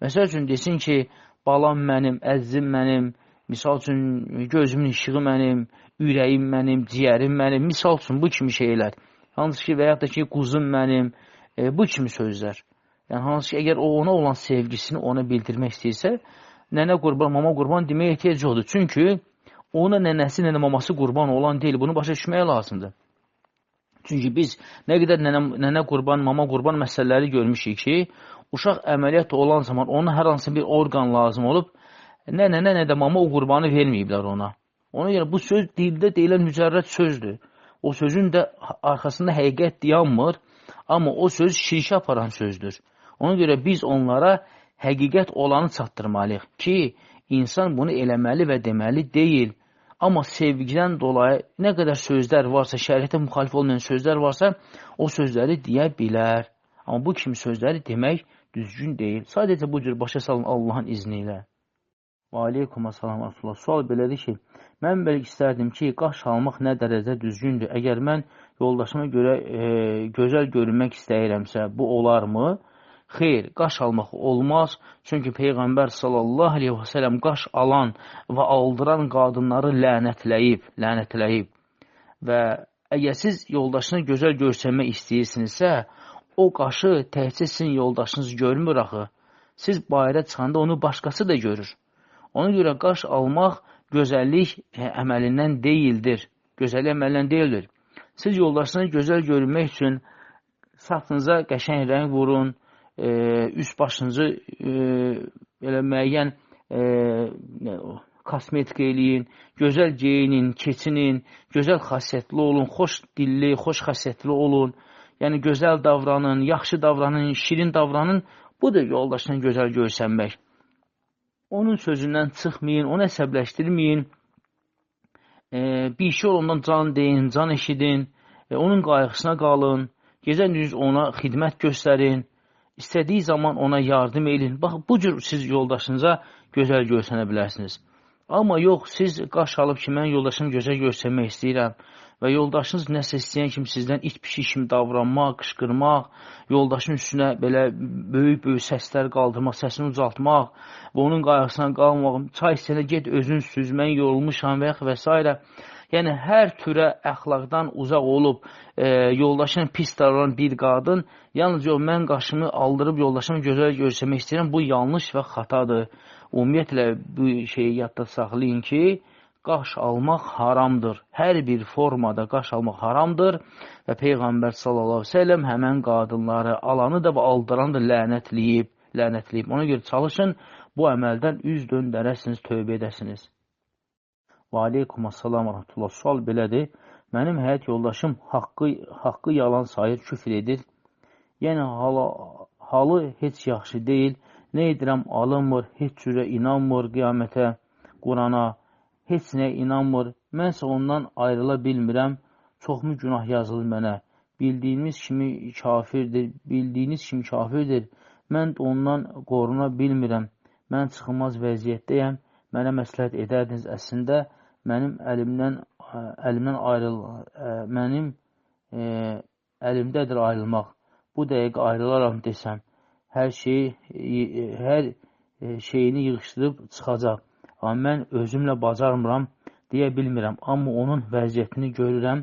Məsəl üçün, desin ki, balam mənim, əzzim mənim, misal üçün, gözümün işığı mənim, ürəyim mənim, ciyərim mənim, misal üçün, bu kimi şeylər. Hansı ki, və yaxud da ki, quzum mənim, bu kimi sözlər. Yəni, hansı ki, əgər o ona olan sevgisini ona bildirmək istəyirsə, nənə qurban, mama qurban deməyə ehtiyac yoxdur. Çünki ona nənəsi, nənə maması qurban olan deyil. Bunu başa düşmək lazımdır. Çünki biz nə qədər nənə qurban, mama qurban məsələləri görmüşük ki, uşaq əməliyyat olan zaman ona hər hansı bir orqan lazım olub, nə nənə, nə də mama o qurbanı verməyiblər ona. Ona görə bu söz dildə deyilən mücərrəd sözdür. O sözün də arxasında həqiqət dayanmır, amma o söz şirkə aparan sözdür. Ona görə biz onlara həqiqət olanı çatdırmalıyıq ki, insan bunu eləməli və deməli deyil. Amma sevgidən dolayı nə qədər sözlər varsa, şəriətə müxalif olmayan sözlər varsa, o sözləri deyə bilər. Amma bu kimi sözləri demək düzgün deyil. Sadəcə bu cür başa salın Allahın izni ilə. Və aleykum assalam Rasulullah. Sual belədir ki, mən belə istərdim ki, qaş almaq nə dərəcə düzgündür? Əgər mən yoldaşıma görə gözəl görünmək istəyirəmsə, bu olarmı? Xeyr, qaş almaq olmaz. Çünki Peyğəmbər sallallahu aleyhi və sələm qaş alan və aldıran qadınları lənətləyib. Və əgər siz yoldaşını gözəl görsənmək istəyirsinizsə, o qaşı təhcə sizin yoldaşınız görmür axı. Siz bayıra çıxanda onu başqası da görür. Ona görə qaş almaq gözəllik əməlindən deyildir. Gözəllik əməlindən deyildir. Siz yoldaşına gözəl görünmək üçün saçınıza qəşəng rəng vurun, üst başınızı belə müəyyən kosmetika eləyin, gözəl geyinin, keçinin, gözəl xasiyyətli olun, xoş dilli, xoş xasiyyətli olun. Yəni gözəl davranın, yaxşı davranın, şirin davranın. Bu da yoldaşına gözəl görsənmək. Onun sözündən çıxmayın, onu əsəbləşdirməyin. Bir şey ondan can deyin, can eşidin, onun qayğısına qalın, gecə-gündüz ona xidmət göstərin, istədiyi zaman ona yardım edin. Bax, bu cür siz yoldaşınıza gözəl görsənə bilərsiniz. Amma yox, siz qaş alıb ki, mən yoldaşımı gözəl görsənmək istəyirəm və yoldaşınız nəsə istəyən kimi sizdən it pişik kimi davranmaq, qışqırmaq, yoldaşın üstünə belə böyük-böyük səslər qaldırmaq, səsini ucaltmaq və onun qayğısına qalmaq, çay istəyənə get özün süz, mən yorulmuşam və s. Yəni, hər türə əxlaqdan uzaq olub, yoldaşına pis davranan bir qadın, yalnız yox, mən qaşımı aldırıb yoldaşımı gözəl görsəmək istəyirəm, bu yanlış və xatadır. Ümumiyyətlə, bu şeyi yadda saxlayın ki, qaş almaq haramdır. Hər bir formada qaş almaq haramdır və Peyğəmbər sallallahu aleyhi ve sellem həmən qadınları alanı da və aldıranı da lənətləyib. lənətləyib. Ona görə çalışın, bu əməldən üz döndərəsiniz, tövbə edəsiniz. Və aleykum assalam və rahmetullah. Sual belədir. Mənim həyat yoldaşım haqqı yalan sayır, küfr edir. Yəni, halı heç yaxşı deyil. Nə edirəm, alınmır, heç cürə inanmır qiyamətə, Qurana, heç nəyə inanmır. Mənsə ondan ayrıla bilmirəm. Çoxmu günah yazılır mənə. Bildiyiniz kimi kafirdir. Mən də ondan qoruna bilmirəm. Mən çıxılmaz vəziyyətdəyəm. Mənə məsləhət edərdiniz. Əslində, mənim əlimdədir ayrılmaq. Bu dəqiqə ayrılaram desəm, hər şeyini yığışdırıb çıxacaq. Amma mən özümlə bacarmıram, deyə bilmirəm. Amma onun vəziyyətini görürəm.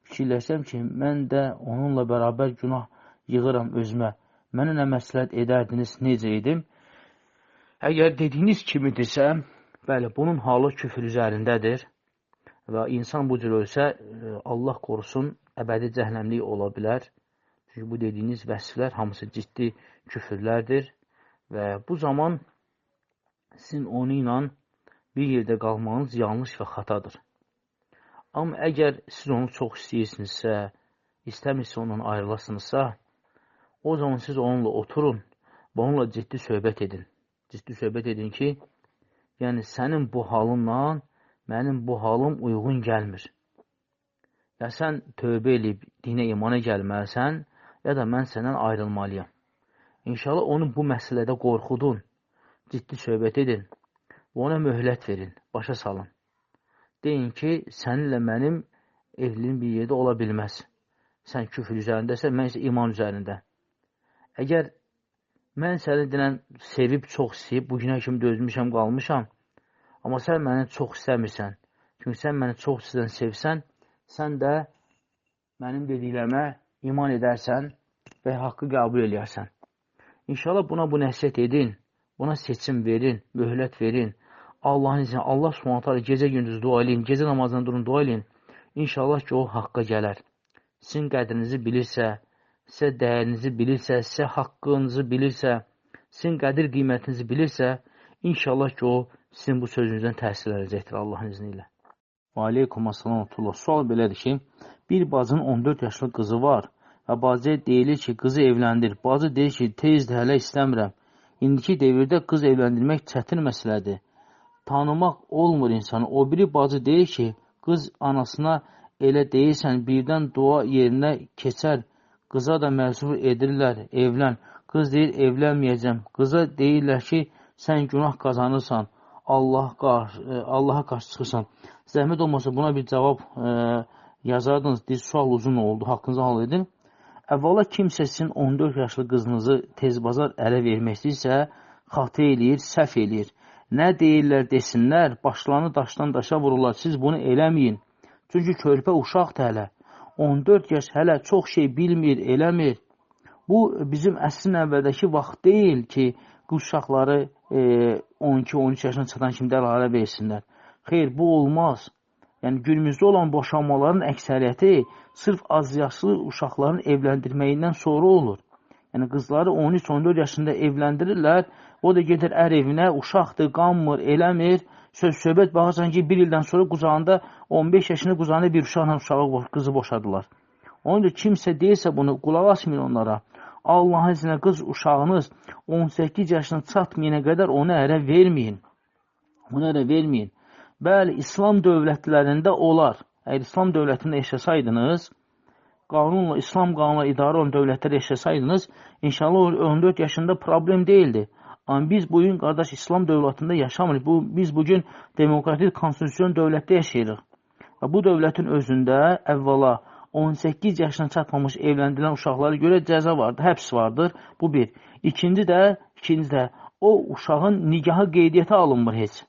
Fikirləşsəm ki, mən də onunla bərabər günah yığıram özümə. Mənə nə məsləhət edərdiniz, necə edim? Əgər dediyiniz kimidirsə, bəli, bunun halı küfür üzərindədir və insan bu cür ölsə, Allah qorusun, əbədi cəhənnəmlik ola bilər. Çünki bu dediyiniz vəsflər hamısı ciddi küfürlərdir və bu zaman sizin onu ilə bir yerdə qalmağınız yanlış və xatadır. Amma əgər siz onu çox istəyirsinizsə, istəmirsə ondan ayrılasınızsa, o zaman siz onunla oturun və onunla ciddi söhbət edin. Ciddi söhbət edin ki, yəni sənin bu halınla mənim bu halım uyğun gəlmir. Ya sən tövbə edib dinə imana gəlməlisən, ya da mən səndən ayrılmalıyam. İnşallah onu bu məsələdə qorxudun, ciddi söhbət edin və ona möhlət verin, başa salın. Deyin ki, səninlə mənim evliliğim bir yerdə ola bilməz. Sən küfür üzərindəsə, mən isə iman üzərində. Əgər mən səni dinən sevib, çox istəyib, bugünə kimi dözmüşəm, qalmışam, amma sən məni çox istəmirsən. Çünki sən məni çox sevsən, sən də mənim dediklərimə iman edərsən və haqqı qəbul edərsən. İnşallah buna bu nəsihət edin, buna seçim verin, möhlət verin. Allahın izniyle, Allah subhanətə gecə gündüz dua eləyin, gecə namazdan durun dua eləyin. İnşallah ki, o haqqa gələr. Sizin qədrinizi bilirsə, sizə dəyərinizi bilirsə, sizə haqqınızı bilirsə, sizin qədir qiymətinizi bilirsə, inşallah ki, o sizin bu sözünüzdən təsir edəcəkdir Allahın izniyle. Və aleykum assalam. Sual belədir ki, bir bacının 14 yaşlı qızı var və bacıya deyilir ki, qızı evləndir. Bacı deyir ki, tezdir, hələ istəmirəm. İndiki devirdə qız evləndirmək çətin məsələdir. Tanımaq olmur insanı. O biri bacı deyir ki, qız anasına elə deyirsən, birdən dua yerinə keçər, qıza da məcbur edirlər, evlən. Qız deyir, evlənməyəcəm. Qıza deyirlər ki, sən günah qazanırsan, Allaha qarşı çıxırsan. Zəhmət olmasa buna bir cavab yazardınız. Deyir, sual uzun oldu, haqqınızı hal edin. Əvvəla kimsə sizin 14 yaşlı qızınızı tezbazar ələ vermək istəyirsə, xatı eləyir, səhv eləyir. Nə deyirlər desinlər, başlarını daşdan daşa vururlar. Siz bunu eləməyin. Çünki körpə uşaqdır hələ. 14 yaş hələ çox şey bilmir, eləmir. Bu bizim əsrin əvvəldəki vaxt deyil ki, qız uşaqları 12-13 yaşına çatan kimi dəlalə versinlər. Xeyr, bu olmaz. Yəni, günümüzdə olan boşanmaların əksəriyyəti sırf az yaşlı uşaqların evləndirməyindən sonra olur. Yəni, qızları 13-14 yaşında evləndirirlər, o da gedir ər evinə, uşaqdır, qanmır, eləmir. Söhbət baxırsan ki, bir ildən sonra qucağında 15 yaşını qucağında bir uşaqla qızı boşadılar. Onun üçün kimsə deyirsə bunu, qulaq asmayın onlara. Allahın izinə qız uşağınız 18 yaşına çatmayana qədər onu ərə verməyin. Onu ərə verməyin. Bəli, İslam dövlətlərində olar. Əgər İslam dövlətində yaşasaydınız, İslam qanunla idarə olan dövlətlərdə yaşasaydınız, inşallah 14 yaşında problem deyildi. Amma biz bugün, qardaş, İslam dövlətində yaşamırıq. Biz bugün demokratik konstitusyon dövlətdə yaşayırıq. Və bu dövlətin özündə əvvəla 18 yaşına çatmamış evləndirilən uşaqlara görə cəza vardır, həbs vardır. Bu bir. İkinci də o uşağın nigahı qeydiyyata alınmır heç.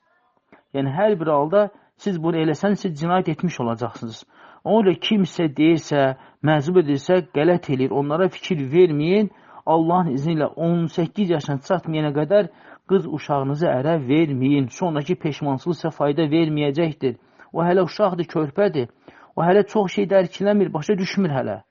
Yəni, hər bir halda siz bunu eləsəniz, siz cinayət etmiş olacaqsınız. Ona görə kimsə deyirsə, məcbur edirsə, qələt eləyir. Onlara fikir verməyin. Allahın izni ilə 18 yaşına çatmayana qədər qız uşağınızı ərə verməyin. Sonraki peşmançılıq sizə fayda verməyəcəkdir. O hələ uşaqdır, körpədir. O hələ çox şey dərkiləmir, başa düşmür hələ.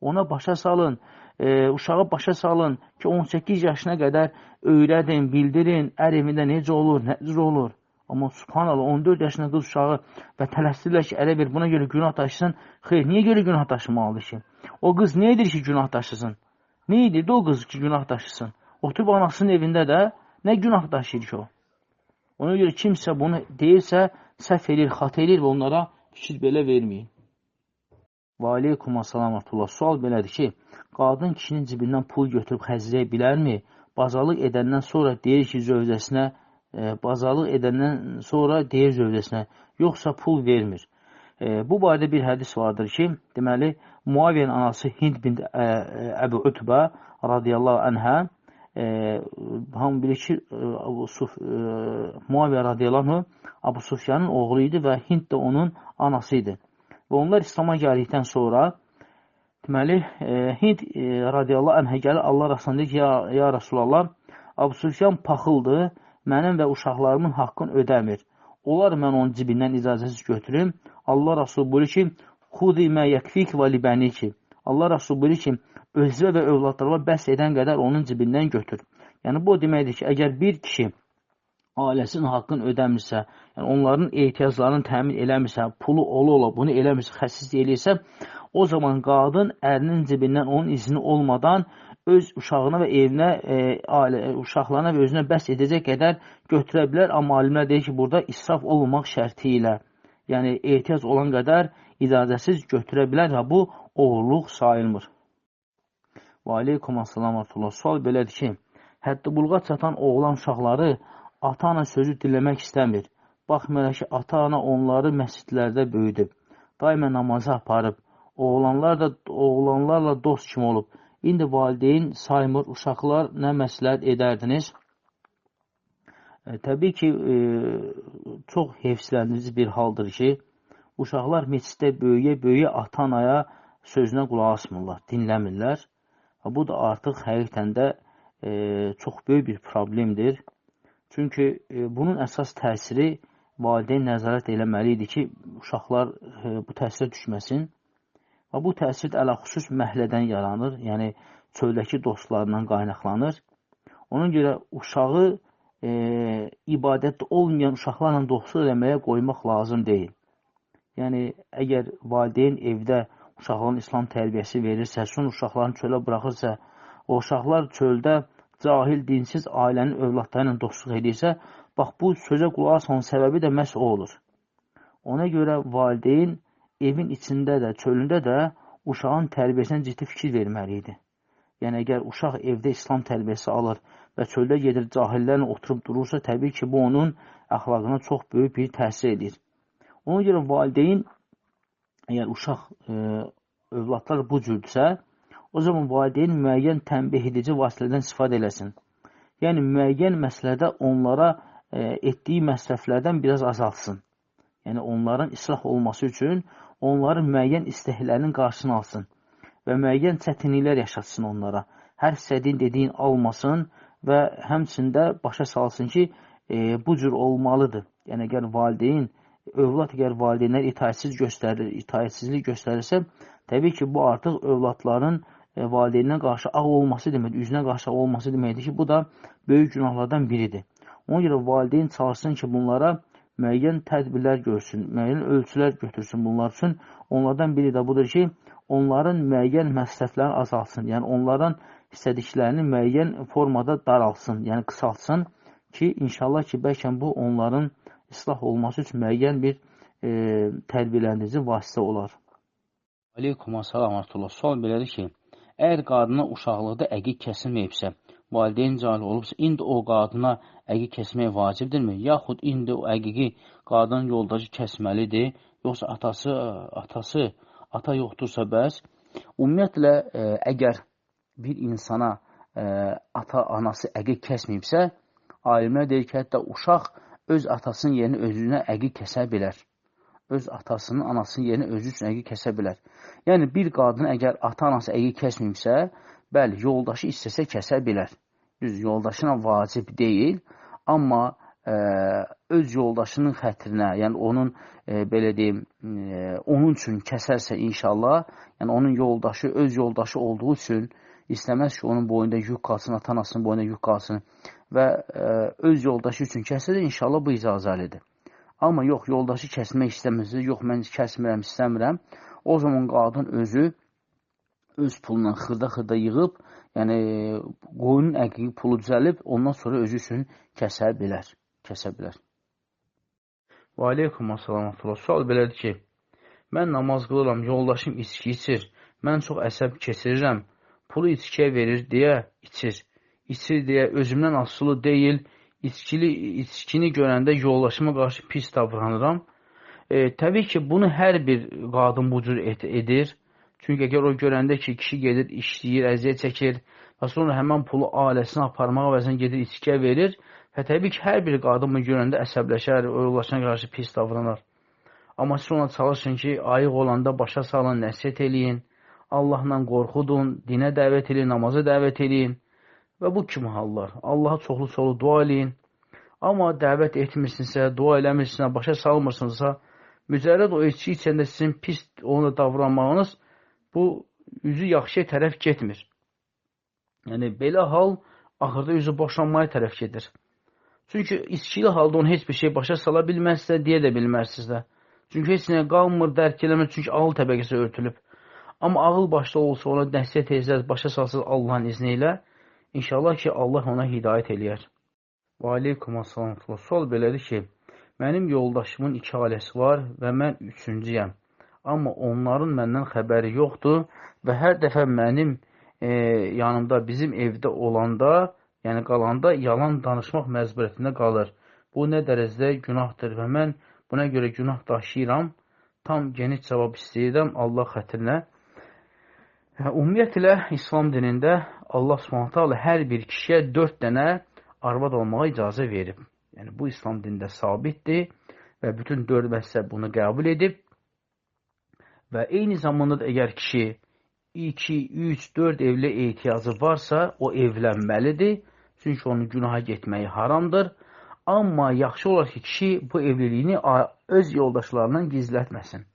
Ona başa salın. uşağı başa salın ki 18 yaşına qədər öyrədin, bildirin, ər evində necə olur, necə olur. Amma subhanallah 14 yaşında qız uşağı və tələsdirlər ki, ərə ver, buna görə günah daşısın. Xeyr, niyə görə günah daşımalıdır ki? O qız nə edir ki, günah daşısın? Nə edirdi o qız ki, günah daşısın? Oturub anasının evində də nə günah daşıyır ki o? Ona görə kimsə bunu deyirsə, səhv edir, xata edir və onlara fikir belə verməyin. Və aleykum assalamatullah. Sual belədir ki, qadın kişinin cibindən pul götürüb xərcləyə bilərmi? Bazarlıq edəndən sonra deyir ki, zövcəsinə, yoxsa pul vermir. Bu barədə bir hədis vardır ki, deməli, Muaviyyənin anası Hind bin Əbu Utbə radiyallahu anhə, hamı bilir ki, Muaviyyə radiyallahu anh Abu Sufyanın oğlu idi və Hind də onun anası idi. Və onlar İslam'a gəldikdən sonra, deməli, Hind radiyallahu anhə gəlir, Allah Rasulullah deyir ki, ya Rasulallah, Abu Sufyan paxıldır, mənim və uşaqlarımın haqqını ödəmir. Olar mən onun cibindən icazəsiz götürüm. Allah Rasulü buyurur ki, xudi mə yəkfik və libəniki. Allah Rasulü buyurur ki, özünə və övladlarına bəs edən qədər onun cibindən götür. Yəni, bu deməkdir ki, əgər bir kişi ailəsinin haqqını ödəmirsə, yəni onların ehtiyaclarını təmin eləmirsə, pulu ola, bunu eləmirsə, xəsislik eləyirsə, o zaman qadın ərinin cibindən onun izni olmadan öz uşağına və evinə, uşaqlarına və özünə bəs edəcək qədər götürə bilər. Amma alimlər deyir ki, burada israf olmamaq şərti ilə, yəni ehtiyac olan qədər icazəsiz götürə bilər və bu oğurluq sayılmır. Və aleykum assalamatullah. Sual belədir ki, hədd-i-buluğa çatan oğlan uşaqları ata-ana sözü dinləmək istəmir. Baxmayaraq ki, ata-ana onları məscidlərdə böyüdüb, daimə namaza aparıb, oğlanlarla dost kimi olub. İndi valideyn saymır, uşaqlar nə məsləhət edərdiniz? Təbii ki, çox heyfsiləndirici bir haldır ki, uşaqlar məsciddə böyüyə ata-anaya sözünə qulaq asmırlar, dinləmirlər. Bu da artıq həqiqətən də çox böyük bir problemdir. Çünki bunun əsas təsiri valideyn nəzarət eləməli idi ki, uşaqlar bu təsirə düşməsin. Və bu təsir ələxüsus məhəllədən yaranır, yəni çöldəki dostlarından qaynaqlanır. Ona görə uşağı ibadətdə olmayan uşaqlarla dostluq eləməyə qoymaq lazım deyil. Yəni, əgər valideyn evdə uşaqların İslam tərbiyəsi verirsə, son uşaqlarını çölə buraxırsa, o uşaqlar çöldə cahil, dinsiz ailənin övladları ilə dostluq edirsə, bax, bu sözə qulaq asmanın səbəbi də məhz o olur. Ona görə valideyn evin içində də, çölündə də uşağın tərbiyəsinə ciddi fikir verməli idi. Yəni, əgər uşaq evdə İslam tərbiyəsi alır və çöldə gedir, cahillərlə oturub durursa, təbii ki, bu onun əxlaqına çox böyük bir təsir edir. Ona görə valideyn, əgər uşaq, övladlar bu cürdürsə, o zaman valideyn müəyyən tənbih edici vasitələrdən istifadə eləsin. Yəni, müəyyən məsələdə onlara etdiyi məsrəflərdən biraz azaltsın. Yəni, onların islah olması üçün onların müəyyən istəklərinin qarşısını alsın və müəyyən çətinliklər yaşatsın onlara. Hər istədiyin dediyin almasın və həmçində başa salsın ki, bu cür olmalıdır. Yəni, əgər valideyn, övlad əgər valideynlər itaətsizlik göstərirsə, təbii ki, bu artıq övladların valideyninə qarşı ağ olması deməkdir, üzünə qarşı ağ olması deməkdir ki, bu da böyük günahlardan biridir. Ona görə valideyn çalışsın ki, bunlara müəyyən tədbirlər görsün, müəyyən ölçülər götürsün bunlar üçün. Onlardan biri də budur ki, onların müəyyən məsrəflərini azalsın. Yəni, onların istədiklərini müəyyən formada daralsın, yəni qısaltsın ki, inşallah ki, bəlkə bu onların islah olması üçün müəyyən bir tərbiyələndirici vasitə olar. Aleykum assalam artullah. Sual belədir ki, əgər qadına uşaqlıqda əqiq kəsilməyibsə, valideyn cahil olubsa, indi o qadına əqiq kəsmək vacibdirmi? Yaxud indi o əqiqi qadın yoldaşı kəsməlidir, yoxsa ata yoxdursa bəs? Ümumiyyətlə, əgər bir insana ata-anası əqiq kəsməyibsə, alimlər deyir ki, hətta uşaq öz atasının yerinə özünə əqiq kəsə bilər. Öz atasının, anasının yerinə özü üçün əqiq kəsə bilər. Yəni, bir qadın əgər ata-anası əqiq kəsməyibsə, bəli, yoldaşı istəsə kəsə bilər. Düz, yoldaşına vacib deyil, amma öz yoldaşının xətrinə, yəni onun, belə deyim, onun üçün kəsərsə inşallah, yəni onun yoldaşı, öz yoldaşı olduğu üçün, İstəməz ki, onun boyunda yük qalsın, ata-anasının boyunda yük qalsın və öz yoldaşı üçün kəsir, inşallah bu icazəlidir. Amma yox, yoldaşı kəsmək istəmirsə, yox, mən kəsmirəm, istəmirəm, o zaman qadın özü öz pulundan xırda-xırda yığıb, yəni qoyunun əqiqi pulu düzəlib, ondan sonra özü üçün kəsə bilər. Və aleykum assalam. Sual belədir ki, mən namaz qılıram, yoldaşım içki içir, mən çox əsəb keçirirəm, pulu içkiyə verir deyə içir. İçir deyə özümdən asılı deyil, içkini görəndə yoldaşıma qarşı pis davranıram. Təbii ki, bunu hər bir qadın bu cür edir. Çünki əgər o görəndə ki, kişi gedir, işləyir, əziyyət çəkir və sonra həmən pulu ailəsinə aparmağa vəzən gedir, içkiyə verir və təbii ki, hər bir qadın bunu görəndə əsəbləşər, o yoldaşına qarşı pis davranar. Amma siz ona çalışın ki, ayıq olanda başa salın, nəsihət eləyin, Allahla qorxudun, dinə dəvət eləyin, namaza dəvət eləyin və bu kimi hallar. Allaha çoxlu dua eləyin. Amma dəvət etmirsinizsə, dua eləmirsinizsə, başa salmırsınızsa, mücərrəd o içki içəndə sizin pis ona davranmağınız bu üzü yaxşıya tərəf getmir. Yəni, belə hal axırda üzü boşanmaya tərəf gedir. Çünki içkili halda onu heç bir şey başa sala bilməzsə, deyə də bilməzsiniz də. Çünki heç nəyə qalmır, dərk eləmir, çünki ağıl təbəqəsi örtülüb. Amma ağıl başda olsa, ona nəsihət edəcəz, başa salsız Allahın izni ilə, inşallah ki, Allah ona hidayət eləyər. Və aleykum assalam. Sual belədir ki, mənim yoldaşımın 2 ailəsi var və mən 3-cüyəm. Amma onların məndən xəbəri yoxdur və hər dəfə mənim yanımda, bizim evdə olanda, yəni qalanda yalan danışmaq məcburiyyətində qalır. Bu nə dərəcədə günahdır və mən buna görə günah daşıyıram. Tam geniş cavab istəyirəm Allah xətrinə. Ümumiyyətlə, İslam dinində Allah Subhanahu hər bir kişiyə 4 dənə arvad olmağa icazə verib. Yəni, bu İslam dinində sabitdir və bütün 4 məzhəb bunu qəbul edib. Və eyni zamanda da əgər kişi 2, 3, 4 evli ehtiyacı varsa, o evlənməlidir. Çünki onun günaha getməyi haramdır. Amma yaxşı olar ki, kişi bu evliliyini öz yoldaşlarından gizlətməsin.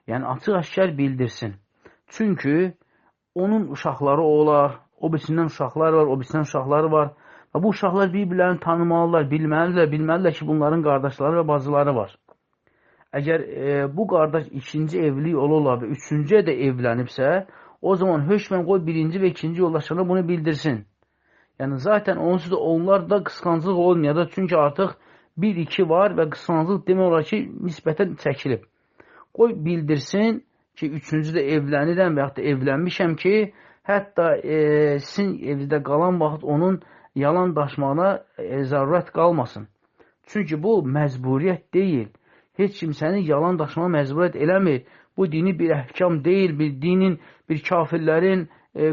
Yəni, açıq-aşkar bildirsin. Çünki onun uşaqları olar, o birisindən uşaqlar var, o birisindən uşaqları var. Və bu uşaqlar bir-birlərini tanımalılar, bilməlidirlər ki, bunların qardaşları və bacıları var. Əgər bu qardaş 2-ci evlilik olurlar və 3-cüyə də evlənibsə, o zaman hökmən qoy 1-ci və 2-ci yoldaşlarına bunu bildirsin. Yəni, zaten onsuz da onlar da qısqanclıq olmayacaq. Çünki artıq 1-2 var və qısqanclıq demək olar ki, nisbətən çəkilib. Qoy bildirsin ki, 3-cü də evlənirəm və yaxud da evlənmişəm ki, hətta sizin evdə qalan vaxt onun yalan daşmağına zərurət qalmasın. Çünki bu məcburiyyət deyil. Heç kim səni yalan daşımağa məcburiyyət eləmir. Bu dini bir əhkam deyil, bir dinin, bir kafirlərin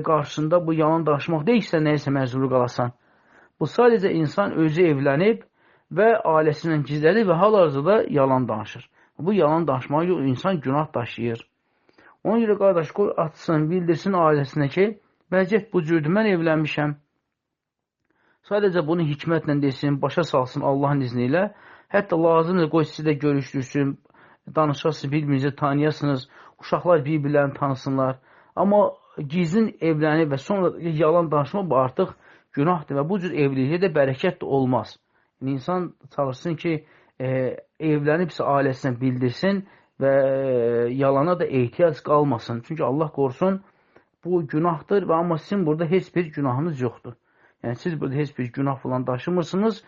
qarşısında bu yalan danışmaq deyilsə, nəyəsə məcbur qalasan. Bu sadəcə insan özü evlənib və ailəsindən gizlədir və hal-hazırda yalan danışır. Bu yalan danışmağa yox, insan günah daşıyır. Ona görə qardaş, qoy açsın, bildirsin ailəsinə ki, vəziyyət bu cürdür, mən evlənmişəm. Sadəcə bunu hikmətlə desin, başa salsın Allahın izni ilə. Hətta lazımdır, qoy sizi də görüşdürsün, danışasınız, bir-birinizi tanıyasınız, uşaqlar bir-birlərini tanısınlar. Amma gizlin evlənib və sonra yalan danışmaq bu artıq günahdır və bu cür evlilikdə də bərəkət də olmaz. Yəni, insan çalışsın ki, evlənibsə ailəsinə bildirsin və yalana da ehtiyac qalmasın. Çünki Allah qorusun, bu günahdır və amma sizin burada heç bir günahınız yoxdur. Yəni, siz burada heç bir günah falan daşımırsınız,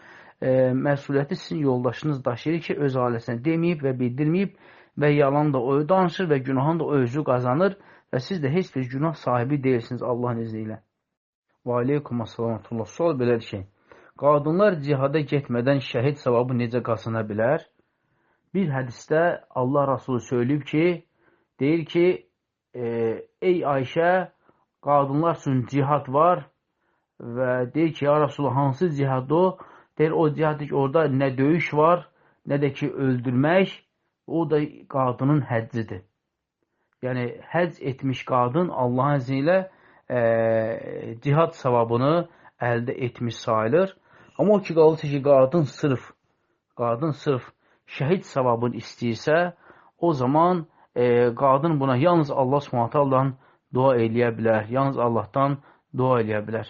məsuliyyəti sizin yoldaşınız daşıyır ki, öz ailəsinə deməyib və bildirməyib və yalan da o danışır və günahın da o özü qazanır və siz də heç bir günah sahibi deyilsiniz Allahın izni ilə. Və aleykum assalam. Sual belədir ki, qadınlar cihada getmədən şəhid savabı necə qazana bilər? Bir hədisdə Allah Rasulü söyləyib ki, deyir ki, ey Ayşə, qadınlar üçün cihad var və deyir ki, ya Rasulü, hansı cihad o? Deyir, o cihad ki, orada nə döyüş var, nə də ki, öldürmək, o da qadının həccidir. Yəni, həcc etmiş qadın Allahın izni ilə cihad savabını əldə etmiş sayılır. Amma o ki, qalırsa ki, qadın sırf şəhid savabını istəyirsə, o zaman qadın buna yalnız Allah Subhanahu dua eləyə bilər, yalnız Allahdan dua eləyə bilər.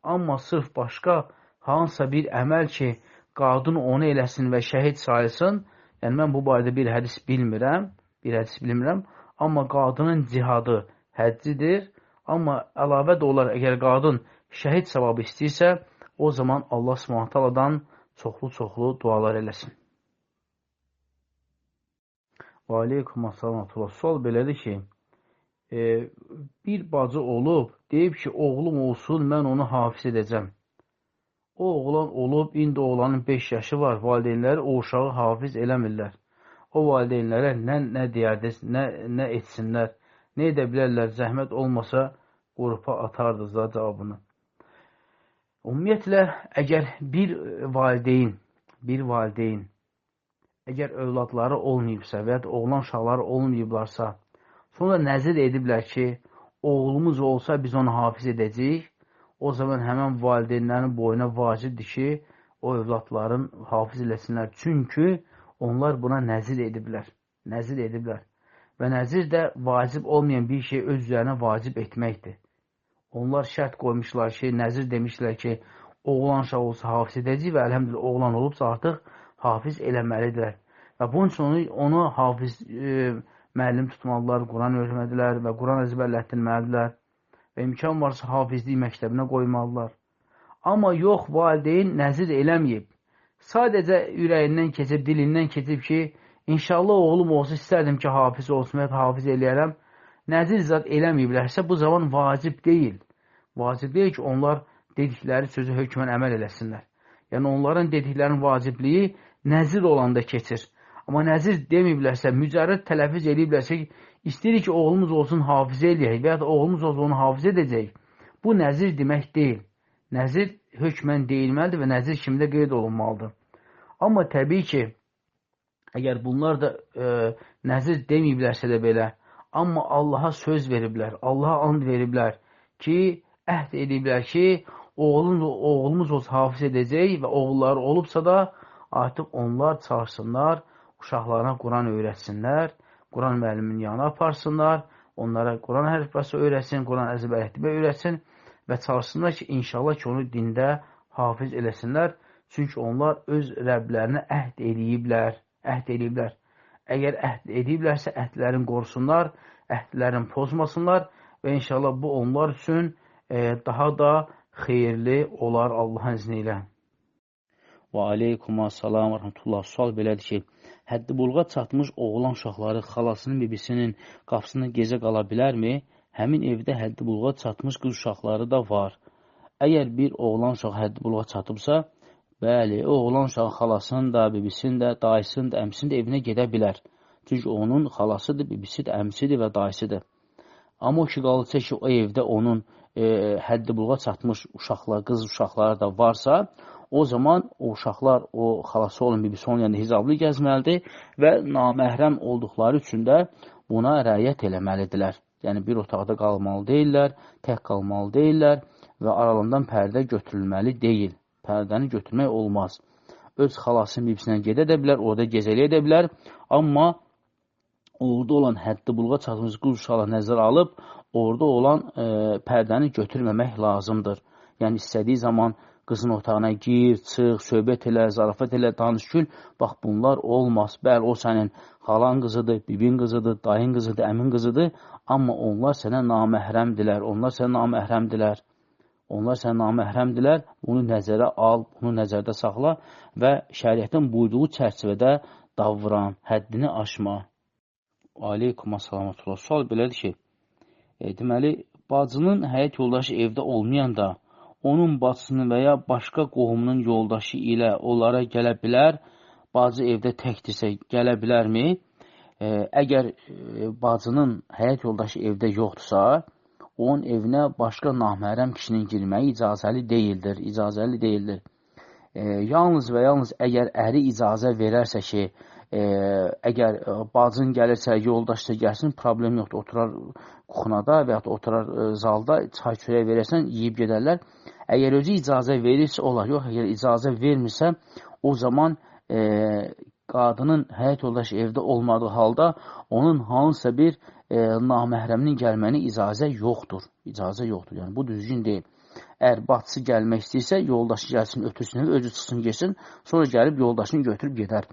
Amma sırf başqa hansısa bir əməl ki, qadın onu eləsin və şəhid sayılsın, yəni mən bu barədə bir hədis bilmirəm, amma qadının cihadı həccidir, amma əlavə də olar, əgər qadın şəhid savabı istəyirsə, o zaman Allah Subhanahu çoxlu dualar eləsin. Və aleykum assalam. Sual belədir ki, bir bacı olub, deyib ki, oğlum olsun, mən onu hafiz edəcəm. O oğlan olub, indi oğlanın 5 yaşı var, valideynləri o uşağı hafiz eləmirlər. O valideynlərə nə deyərdiniz, nə etsinlər, nə edə bilərlər, zəhmət olmasa qrupa atardınız da cavabını. Ümumiyyətlə, əgər bir valideyn, əgər övladları olmayıbsa və ya oğlan uşaqları olmayıblarsa, sonra nəzir ediblər ki, oğlumuz olsa biz onu hafiz edəcəyik, o zaman həmən valideynlərin boyuna vacibdir ki, o övladların hafiz eləsinlər. Çünki onlar buna nəzir ediblər. Və nəzir də vacib olmayan bir şey öz üzərinə vacib etməkdir. Onlar şərt qoymuşlar ki, nəzir demişlər ki, oğlan uşaq olsa hafiz edəcək və əlhəmdülillah oğlan olubsa artıq hafiz eləməlidirlər. Və bunun üçün onu hafiz müəllim tutmalılar, Quran öyrənməlidirlər və Quran əzbərlətdirməlidirlər və imkan varsa hafizlik məktəbinə qoymalılar. Amma yox, valideyn nəzir eləməyib. Sadəcə ürəyindən keçib, dilindən keçib ki, inşallah oğlum olsa istərdim ki, hafiz olsun və hafiz eləyərəm. Nəzir zat eləməyiblərsə, bu zaman vacib deyil. Vacib deyil ki, onlar dedikləri sözü hökmən əməl eləsinlər. Yəni, onların dediklərinin vacibliyi nəzir olanda keçir. Amma nəzir deməyiblərsə, mücərrəd tələffüz ediblərsə ki, istəyirik ki, oğlumuz olsun hafiz eləyək və ya da oğlumuz olsun onu hafiz edəcək. Bu nəzir demək deyil. Nəzir hökmən deyilməlidir və nəzir kimdə qeyd olunmalıdır. Amma təbii ki, əgər bunlar da nəzir deməyiblərsə də belə, amma Allaha söz veriblər, Allaha and veriblər ki, əhd ediblər ki, oğlumuz olsa hafiz edəcək və oğulları olubsa da artıq onlar çalışsınlar, uşaqlarına Quran öyrətsinlər, Quran müəllimin yanına aparsınlar, onlara Quran hərfası öyrətsin, Quran əzbərlətmə öyrətsin və çalışsınlar ki, inşallah ki, onu dində hafiz eləsinlər. Çünki onlar öz Rəblərinə əhd ediblər. Əgər əhd ediblərsə, əhdlərini qorusunlar, əhdlərini pozmasınlar və inşallah bu onlar üçün daha da xeyirli olar Allahın izni ilə. Və aleykum assalam və rəhmətullah. Sual belədir ki, həddi buluğa çatmış oğlan uşaqları xalasının bibisinin qapısında gecə qala bilərmi? Həmin evdə həddi buluğa çatmış qız uşaqları da var. Əgər bir oğlan uşaq həddi buluğa çatıbsa, bəli, o oğlan uşaq xalasının da, bibisinin də, dayısının da, əmsinin də evinə gedə bilər. Çünki onun xalasıdır, bibisidir, əmsidir və dayısıdır. Amma o ki, qalıcı ki, o evdə onun həddi buluğa çatmış uşaqlar, qız uşaqları da varsa, o zaman o uşaqlar, o xalası olan, bibisi olan yanında hicablı gəzməlidir və naməhrəm olduqları üçün də buna rəayət eləməlidirlər. Yəni, bir otaqda qalmalı deyirlər, tək qalmalı deyirlər və aralarından pərdə götürülməli deyil. Pərdəni götürmək olmaz. Öz xalasının bibisindən gedə də bilər, orada gecəliyə də bilər, amma orada olan həddi buluğa çatmış qız uşaqlar nəzərə alıb, orada olan pərdəni götürməmək lazımdır. Yəni, istədiyi zaman qızın otağına gir, çıx, söhbət elə, zarafat elə, danış gül. Bax, bunlar olmaz. Bəli, o sənin xalan qızıdır, bibin qızıdır, dayın qızıdır, əmin qızıdır. Amma onlar sənə naməhrəmdilər. Onlar sənə naməhrəmdilər. Bunu nəzərə al, bunu nəzərdə saxla və şəriətin buyduğu çərçivədə davran, həddini aşma. Aleykum assalamatullah. Sual belədir ki, deməli, bacının həyat yoldaşı evdə olmayanda onun bacısının və ya başqa qohumunun yoldaşı ilə onlara gələ bilər, bacı evdə təkdirsə gələ bilərmi? Əgər bacının həyat yoldaşı evdə yoxdursa, onun evinə başqa naməhrəm kişinin girməyi icazəli deyildir. Yalnız və yalnız əgər əri icazə verərsə ki, əgər bacın gəlirsə, yoldaşsa gəlsin, problem yoxdur, oturar kuxunada və ya oturar zalda, çay çörək verərsən, yiyib gedərlər. Əgər özü icazə verirsə, olar. Yox, əgər icazə vermirsə, o zaman qadının həyat yoldaşı evdə olmadığı halda onun hansısa bir naməhrəminin gəlməyinə icazə yoxdur. İcazə yoxdur. Yəni bu düzgün deyil. Əgər bacısı gəlmək istəyirsə, yoldaşı gəlsin, ötürsün, özü çıxsın, geçsin, sonra gəlib yoldaşını götürüb gedər.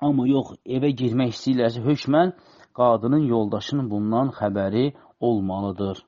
Amma yox, evə girmək istəyirlərsə hökmən qadının yoldaşının bundan xəbəri olmalıdır.